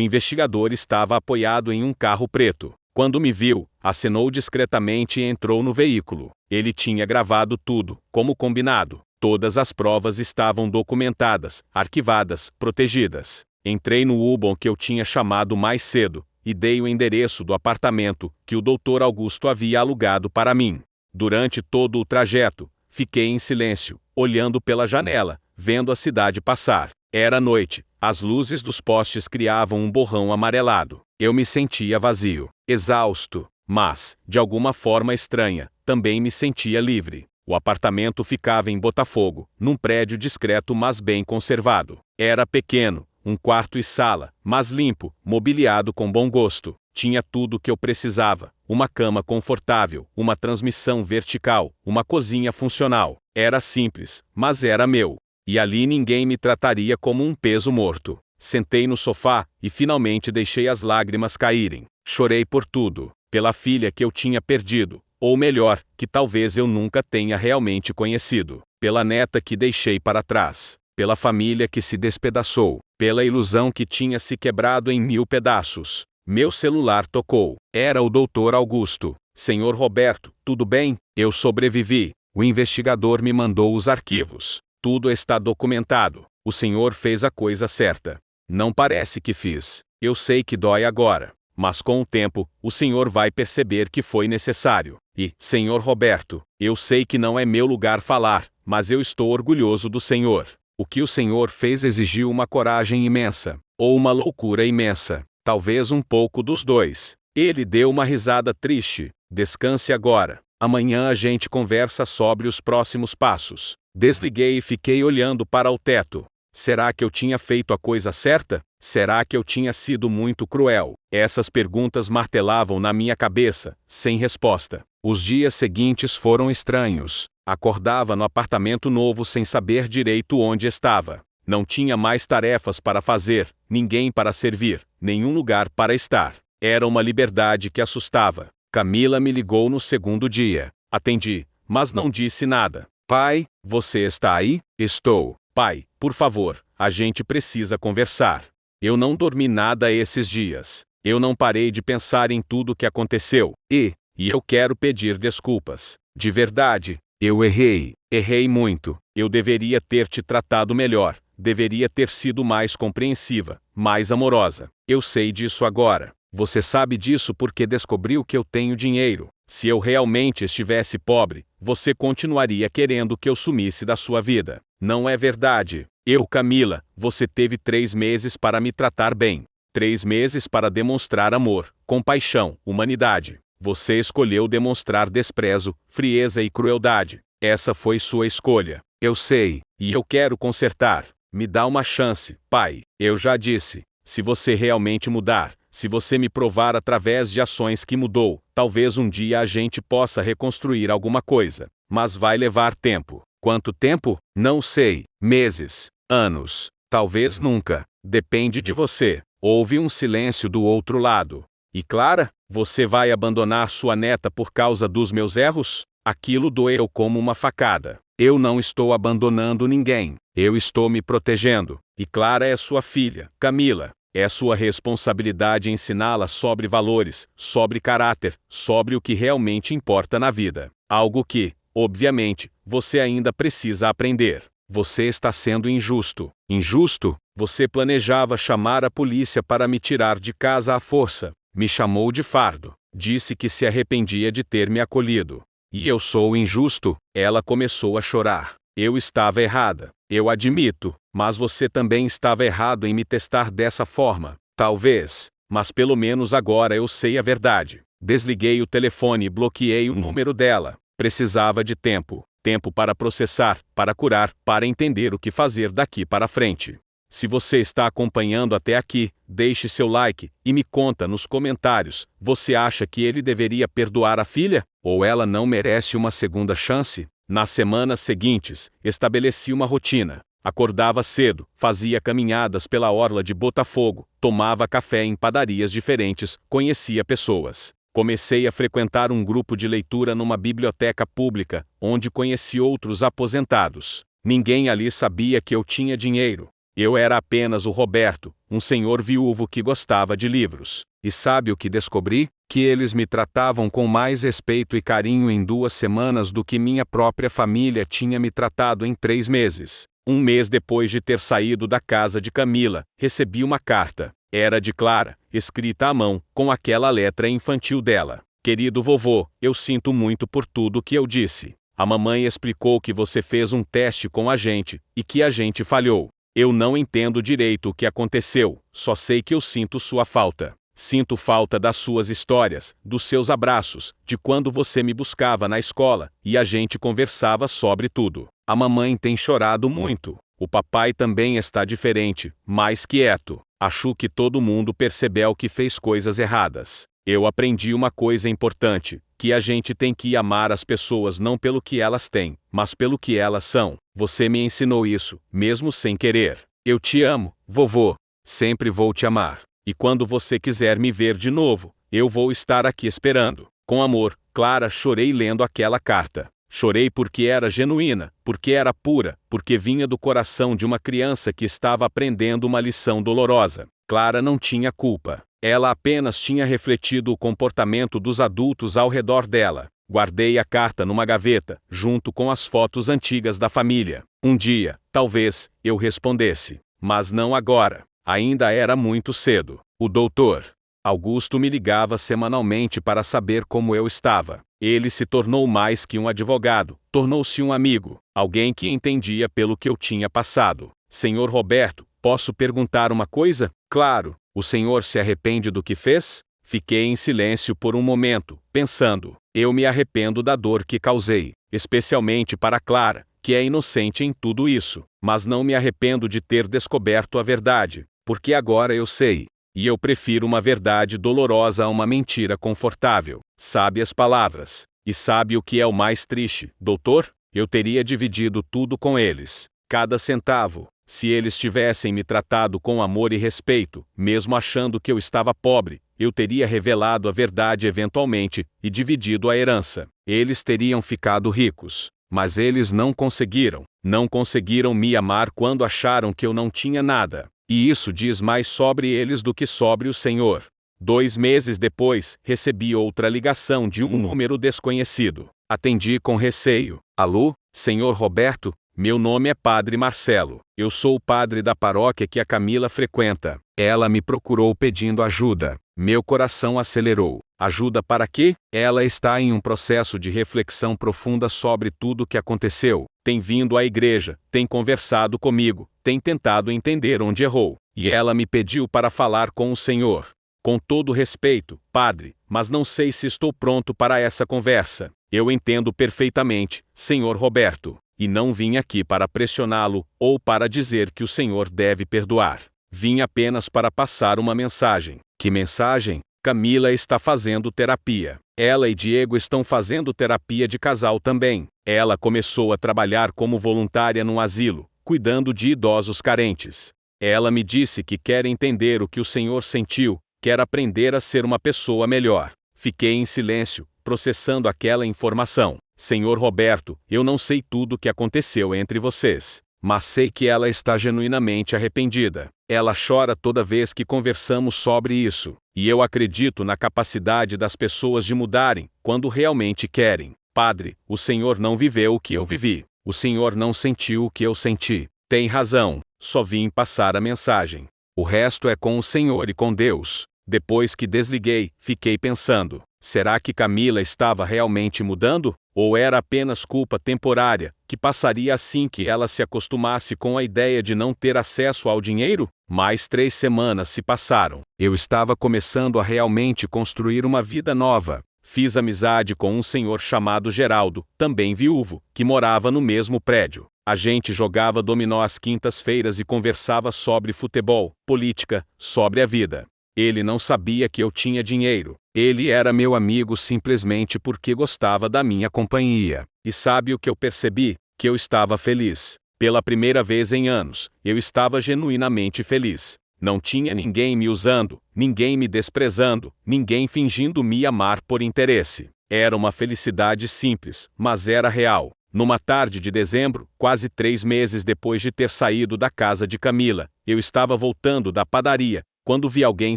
investigador estava apoiado em um carro preto. Quando me viu, acenou discretamente e entrou no veículo. Ele tinha gravado tudo, como combinado. Todas as provas estavam documentadas, arquivadas, protegidas. Entrei no Ubon que eu tinha chamado mais cedo, e dei o endereço do apartamento que o Dr. Augusto havia alugado para mim. Durante todo o trajeto, fiquei em silêncio, olhando pela janela, vendo a cidade passar. Era noite, as luzes dos postes criavam um borrão amarelado. Eu me sentia vazio, exausto, mas, de alguma forma estranha, também me sentia livre. O apartamento ficava em Botafogo, num prédio discreto mas bem conservado. Era pequeno, um quarto e sala, mas limpo, mobiliado com bom gosto. Tinha tudo o que eu precisava, uma cama confortável, uma transmissão vertical, uma cozinha funcional. Era simples, mas era meu. E ali ninguém me trataria como um peso morto. Sentei no sofá, e finalmente deixei as lágrimas caírem. Chorei por tudo. Pela filha que eu tinha perdido, ou melhor, que talvez eu nunca tenha realmente conhecido. Pela neta que deixei para trás. Pela família que se despedaçou. Pela ilusão que tinha se quebrado em 1000 pedaços. Meu celular tocou. Era o Dr. Augusto. Senhor Roberto, tudo bem? Eu sobrevivi. O investigador me mandou os arquivos. Tudo está documentado. O senhor fez a coisa certa. Não parece que fiz. Eu sei que dói agora. Mas com o tempo, o senhor vai perceber que foi necessário. E, senhor Roberto, eu sei que não é meu lugar falar, mas eu estou orgulhoso do senhor. O que o senhor fez exigiu uma coragem imensa. Ou uma loucura imensa. Talvez um pouco dos dois. Ele deu uma risada triste. Descanse agora. Amanhã a gente conversa sobre os próximos passos. Desliguei e fiquei olhando para o teto. Será que eu tinha feito a coisa certa? Será que eu tinha sido muito cruel? Essas perguntas martelavam na minha cabeça, sem resposta. Os dias seguintes foram estranhos. Acordava no apartamento novo sem saber direito onde estava. Não tinha mais tarefas para fazer, ninguém para servir, nenhum lugar para estar. Era uma liberdade que assustava. Camila me ligou no segundo dia. Atendi, mas não disse nada. Pai, você está aí? Estou. Pai, por favor, a gente precisa conversar. Eu não dormi nada esses dias. Eu não parei de pensar em tudo o que aconteceu. E eu quero pedir desculpas. De verdade, eu errei. Errei muito. Eu deveria ter te tratado melhor. Deveria ter sido mais compreensiva, mais amorosa. Eu sei disso agora. Você sabe disso porque descobriu que eu tenho dinheiro. Se eu realmente estivesse pobre, você continuaria querendo que eu sumisse da sua vida. Não é verdade. Camila, você teve 3 meses para me tratar bem. 3 meses para demonstrar amor, compaixão, humanidade. Você escolheu demonstrar desprezo, frieza e crueldade. Essa foi sua escolha. Eu sei, e eu quero consertar. Me dá uma chance, pai. Eu já disse. Se você realmente mudar, se você me provar através de ações que mudou, talvez um dia a gente possa reconstruir alguma coisa. Mas vai levar tempo. Quanto tempo? Não sei. Meses, anos, talvez nunca. Depende de você. Houve um silêncio do outro lado. E Clara, você vai abandonar sua neta por causa dos meus erros? Aquilo doeu como uma facada. Eu não estou abandonando ninguém. Eu estou me protegendo. E Clara é sua filha, Camila. É sua responsabilidade ensiná-la sobre valores, sobre caráter, sobre o que realmente importa na vida. Algo que, obviamente, você ainda precisa aprender. Você está sendo injusto. Injusto? Você planejava chamar a polícia para me tirar de casa à força. Me chamou de fardo. Disse que se arrependia de ter me acolhido. E eu sou injusto? Ela começou a chorar. Eu estava errada. Eu admito. Mas você também estava errado em me testar dessa forma. Talvez. Mas pelo menos agora eu sei a verdade. Desliguei o telefone e bloqueei o número dela. Precisava de tempo. Tempo para processar, para curar, para entender o que fazer daqui para frente. Se você está acompanhando até aqui, deixe seu like e me conta nos comentários. Você acha que ele deveria perdoar a filha? Ou ela não merece uma segunda chance? Nas semanas seguintes, estabeleci uma rotina. Acordava cedo, fazia caminhadas pela orla de Botafogo, tomava café em padarias diferentes, conhecia pessoas. Comecei a frequentar um grupo de leitura numa biblioteca pública, onde conheci outros aposentados. Ninguém ali sabia que eu tinha dinheiro. Eu era apenas o Roberto, um senhor viúvo que gostava de livros. E sabe o que descobri? Que eles me tratavam com mais respeito e carinho em 2 semanas do que minha própria família tinha me tratado em 3 meses. Um mês depois de ter saído da casa de Camila, recebi uma carta. Era de Clara, escrita à mão, com aquela letra infantil dela. Querido vovô, eu sinto muito por tudo que eu disse. A mamãe explicou que você fez um teste com a gente, e que a gente falhou. Eu não entendo direito o que aconteceu, só sei que eu sinto sua falta. Sinto falta das suas histórias, dos seus abraços, de quando você me buscava na escola, e a gente conversava sobre tudo. A mamãe tem chorado muito. O papai também está diferente, mais quieto. Acho que todo mundo percebeu que fez coisas erradas. Eu aprendi uma coisa importante, que a gente tem que amar as pessoas não pelo que elas têm, mas pelo que elas são. Você me ensinou isso, mesmo sem querer. Eu te amo, vovô. Sempre vou te amar. E quando você quiser me ver de novo, eu vou estar aqui esperando. Com amor, Clara. Chorei lendo aquela carta. Chorei porque era genuína, porque era pura, porque vinha do coração de uma criança que estava aprendendo uma lição dolorosa. Clara não tinha culpa. Ela apenas tinha refletido o comportamento dos adultos ao redor dela. Guardei a carta numa gaveta, junto com as fotos antigas da família. Um dia, talvez, eu respondesse. Mas não agora. Ainda era muito cedo. O doutor Augusto me ligava semanalmente para saber como eu estava. Ele se tornou mais que um advogado, tornou-se um amigo, alguém que entendia pelo que eu tinha passado. Senhor Roberto, posso perguntar uma coisa? Claro. O senhor se arrepende do que fez? Fiquei em silêncio por um momento, pensando. Eu me arrependo da dor que causei, especialmente para Clara, que é inocente em tudo isso, mas não me arrependo de ter descoberto a verdade, porque agora eu sei. E eu prefiro uma verdade dolorosa a uma mentira confortável. Sabe as palavras. E sabe o que é o mais triste, doutor? Eu teria dividido tudo com eles, cada centavo, se eles tivessem me tratado com amor e respeito, mesmo achando que eu estava pobre. Eu teria revelado a verdade eventualmente e dividido a herança. Eles teriam ficado ricos. Mas eles não conseguiram. Não conseguiram me amar quando acharam que eu não tinha nada. E isso diz mais sobre eles do que sobre o Senhor. 2 meses depois, recebi outra ligação de um número desconhecido. Atendi com receio. Alô, Senhor Roberto? Meu nome é Padre Marcelo. Eu sou o padre da paróquia que a Camila frequenta. Ela me procurou pedindo ajuda. Meu coração acelerou. Ajuda para quê? Ela está em um processo de reflexão profunda sobre tudo o que aconteceu. Tem vindo à igreja, tem conversado comigo, tem tentado entender onde errou. E ela me pediu para falar com o Senhor. Com todo respeito, padre, mas não sei se estou pronto para essa conversa. Eu entendo perfeitamente, Senhor Roberto, e não vim aqui para pressioná-lo ou para dizer que o Senhor deve perdoar. Vim apenas para passar uma mensagem. Que mensagem? Camila está fazendo terapia. Ela e Diego estão fazendo terapia de casal também. Ela começou a trabalhar como voluntária num asilo, cuidando de idosos carentes. Ela me disse que quer entender o que o Senhor sentiu, quer aprender a ser uma pessoa melhor. Fiquei em silêncio, processando aquela informação. Senhor Roberto, eu não sei tudo o que aconteceu entre vocês, mas sei que ela está genuinamente arrependida. Ela chora toda vez que conversamos sobre isso, e eu acredito na capacidade das pessoas de mudarem, quando realmente querem. Padre, o Senhor não viveu o que eu vivi. O Senhor não sentiu o que eu senti. Tem razão, só vim passar a mensagem. O resto é com o Senhor e com Deus. Depois que desliguei, fiquei pensando, será que Camila estava realmente mudando? Ou era apenas culpa temporária, que passaria assim que ela se acostumasse com a ideia de não ter acesso ao dinheiro? Mais 3 semanas se passaram. Eu estava começando a realmente construir uma vida nova. Fiz amizade com um senhor chamado Geraldo, também viúvo, que morava no mesmo prédio. A gente jogava dominó às quintas-feiras e conversava sobre futebol, política, sobre a vida. Ele não sabia que eu tinha dinheiro. Ele era meu amigo simplesmente porque gostava da minha companhia. E sabe o que eu percebi? Que eu estava feliz. Pela primeira vez em anos, eu estava genuinamente feliz. Não tinha ninguém me usando, ninguém me desprezando, ninguém fingindo me amar por interesse. Era uma felicidade simples, mas era real. Numa tarde de dezembro, quase 3 meses depois de ter saído da casa de Camila, eu estava voltando da padaria, quando vi alguém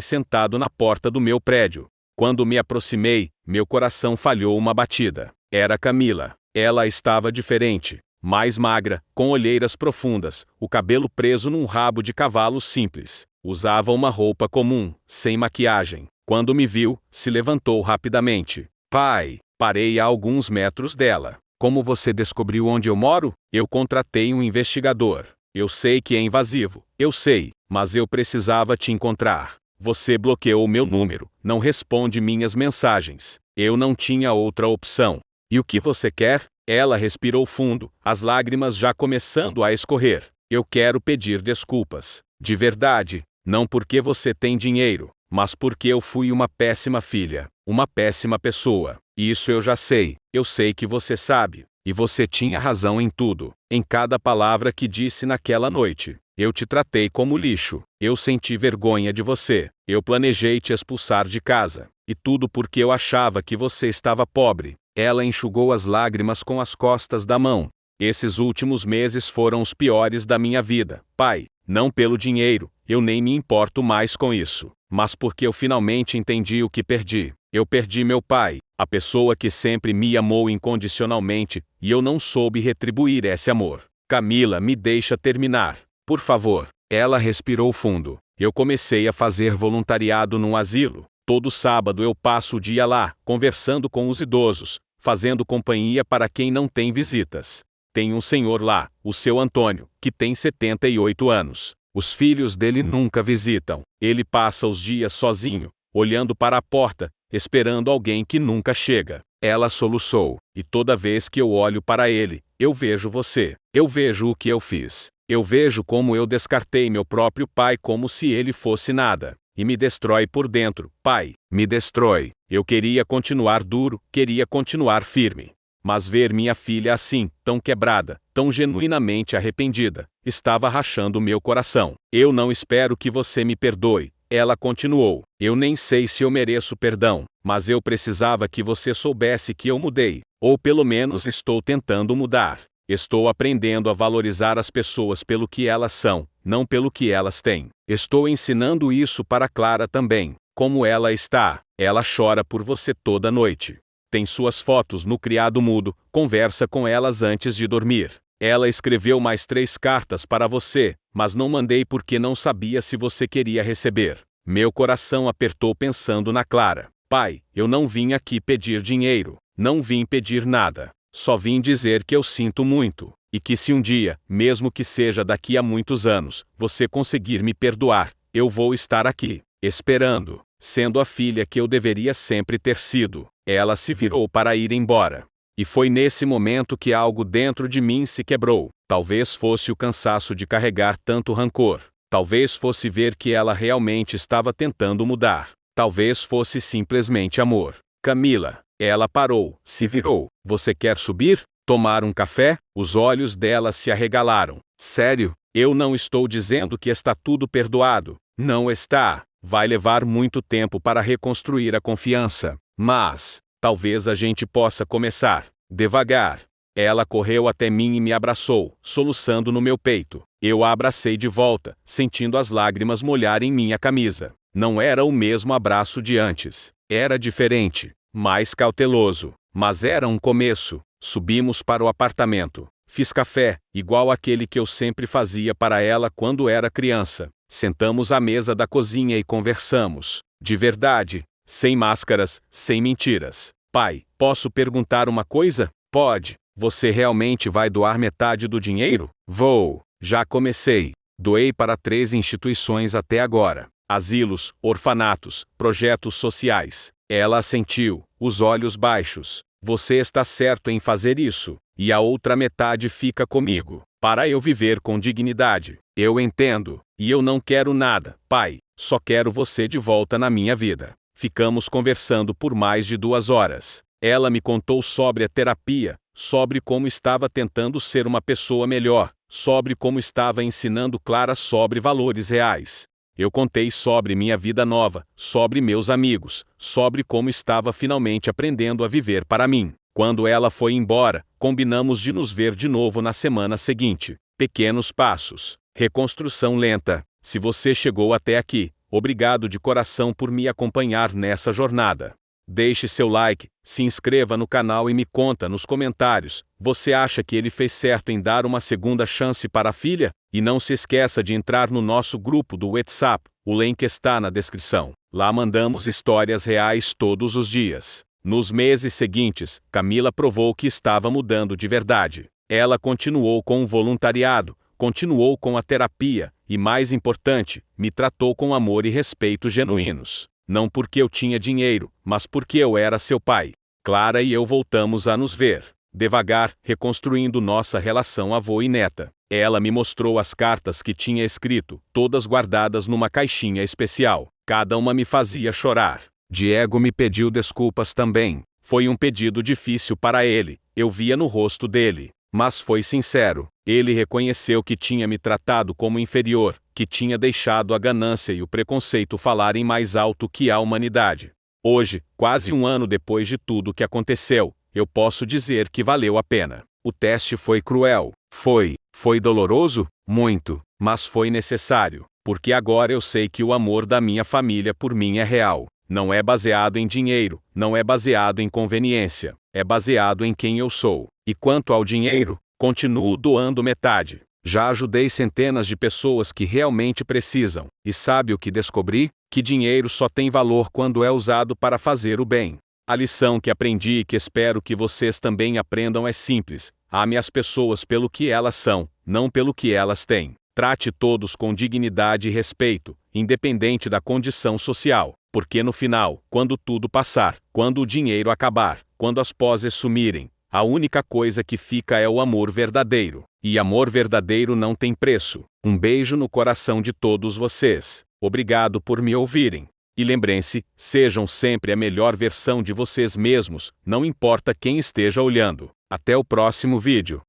sentado na porta do meu prédio. Quando me aproximei, meu coração falhou uma batida. Era Camila. Ela estava diferente, mais magra, com olheiras profundas, o cabelo preso num rabo de cavalo simples. Usava uma roupa comum, sem maquiagem. Quando me viu, se levantou rapidamente. Pai, parei a alguns metros dela. Como você descobriu onde eu moro? Eu contratei um investigador. Eu sei que é invasivo, eu sei, mas eu precisava te encontrar. Você bloqueou meu número, não responde minhas mensagens. Eu não tinha outra opção. E o que você quer? Ela respirou fundo, as lágrimas já começando a escorrer. Eu quero pedir desculpas. De verdade, não porque você tem dinheiro, mas porque eu fui uma péssima filha, uma péssima pessoa. Isso eu já sei, eu sei que você sabe. E você tinha razão em tudo, em cada palavra que disse naquela noite. Eu te tratei como lixo. Eu senti vergonha de você. Eu planejei te expulsar de casa. E tudo porque eu achava que você estava pobre. Ela enxugou as lágrimas com as costas da mão. Esses últimos meses foram os piores da minha vida, pai. Não pelo dinheiro, eu nem me importo mais com isso. Mas porque eu finalmente entendi o que perdi. Eu perdi meu pai, a pessoa que sempre me amou incondicionalmente, e eu não soube retribuir esse amor. Camila, me deixa terminar. Por favor. Ela respirou fundo. Eu comecei a fazer voluntariado num asilo. Todo sábado eu passo o dia lá, conversando com os idosos, fazendo companhia para quem não tem visitas. Tem um senhor lá, o seu Antônio, que tem 78 anos. Os filhos dele nunca visitam. Ele passa os dias sozinho, olhando para a porta, esperando alguém que nunca chega. Ela soluçou, e toda vez que eu olho para ele, Eu vejo você. Eu vejo o que eu fiz. Eu vejo como eu descartei meu próprio pai como se ele fosse nada. E me destrói por dentro, pai. Me destrói. Eu queria continuar duro, queria continuar firme. Mas ver minha filha assim, tão quebrada, tão genuinamente arrependida, estava rachando meu coração. Eu não espero que você me perdoe. Ela continuou. Eu nem sei se eu mereço perdão, mas eu precisava que você soubesse que eu mudei. Ou pelo menos estou tentando mudar. Estou aprendendo a valorizar as pessoas pelo que elas são, não pelo que elas têm. Estou ensinando isso para Clara também. Como ela está? Ela chora por você toda noite. Tem suas fotos no criado mudo, conversa com elas antes de dormir. Ela escreveu mais 3 cartas para você, mas não mandei porque não sabia se você queria receber. Meu coração apertou pensando na Clara. Pai, eu não vim aqui pedir dinheiro. Não vim pedir nada. Só vim dizer que eu sinto muito. E que se um dia, mesmo que seja daqui a muitos anos, você conseguir me perdoar, eu vou estar aqui, esperando, sendo a filha que eu deveria sempre ter sido. Ela se virou para ir embora. E foi nesse momento que algo dentro de mim se quebrou. Talvez fosse o cansaço de carregar tanto rancor. Talvez fosse ver que ela realmente estava tentando mudar. Talvez fosse simplesmente amor. Camila. Ela parou, se virou. Você quer subir? Tomar um café? Os olhos dela se arregalaram. Sério? Eu não estou dizendo que está tudo perdoado. Não está. Vai levar muito tempo para reconstruir a confiança. Mas talvez a gente possa começar devagar. Ela correu até mim e me abraçou, soluçando no meu peito. Eu a abracei de volta, sentindo as lágrimas molharem minha camisa. Não era o mesmo abraço de antes. Era diferente, mais cauteloso, mas era um começo. Subimos para o apartamento. Fiz café, igual aquele que eu sempre fazia para ela quando era criança. Sentamos à mesa da cozinha e conversamos. De verdade. Sem máscaras, sem mentiras. Pai, posso perguntar uma coisa? Pode. Você realmente vai doar metade do dinheiro? Vou. Já comecei. Doei para 3 instituições até agora. Asilos, orfanatos, projetos sociais. Ela assentiu, os olhos baixos. Você está certo em fazer isso. E a outra metade fica comigo. Para eu viver com dignidade. Eu entendo. E eu não quero nada, pai. Só quero você de volta na minha vida. Ficamos conversando por mais de 2 horas. Ela me contou sobre a terapia, sobre como estava tentando ser uma pessoa melhor, sobre como estava ensinando Clara sobre valores reais. Eu contei sobre minha vida nova, sobre meus amigos, sobre como estava finalmente aprendendo a viver para mim. Quando ela foi embora, combinamos de nos ver de novo na semana seguinte. Pequenos passos. Reconstrução lenta. Se você chegou até aqui, obrigado de coração por me acompanhar nessa jornada. Deixe seu like, se inscreva no canal e me conta nos comentários, você acha que ele fez certo em dar uma segunda chance para a filha? E não se esqueça de entrar no nosso grupo do WhatsApp, o link está na descrição. Lá mandamos histórias reais todos os dias. Nos meses seguintes, Camila provou que estava mudando de verdade. Ela continuou com o voluntariado, continuou com a terapia, e mais importante, me tratou com amor e respeito genuínos. Não porque eu tinha dinheiro, mas porque eu era seu pai. Clara e eu voltamos a nos ver. Devagar, reconstruindo nossa relação avô e neta. Ela me mostrou as cartas que tinha escrito, todas guardadas numa caixinha especial. Cada uma me fazia chorar. Diego me pediu desculpas também. Foi um pedido difícil para ele, eu via no rosto dele. Mas foi sincero. Ele reconheceu que tinha me tratado como inferior, que tinha deixado a ganância e o preconceito falarem mais alto que a humanidade. Hoje, quase 1 ano depois de tudo que aconteceu, eu posso dizer que valeu a pena. O teste foi cruel. Foi doloroso? Muito. Mas foi necessário. Porque agora eu sei que o amor da minha família por mim é real. Não é baseado em dinheiro, não é baseado em conveniência. É baseado em quem eu sou. E quanto ao dinheiro, continuo doando metade. Já ajudei centenas de pessoas que realmente precisam. E sabe o que descobri? Que dinheiro só tem valor quando é usado para fazer o bem. A lição que aprendi e que espero que vocês também aprendam é simples. Ame as pessoas pelo que elas são, não pelo que elas têm. Trate todos com dignidade e respeito, independente da condição social. Porque no final, quando tudo passar, quando o dinheiro acabar, quando as poses sumirem, A única coisa que fica é o amor verdadeiro. E amor verdadeiro não tem preço. Um beijo no coração de todos vocês. Obrigado por me ouvirem. E lembrem-se, sejam sempre a melhor versão de vocês mesmos, não importa quem esteja olhando. Até o próximo vídeo.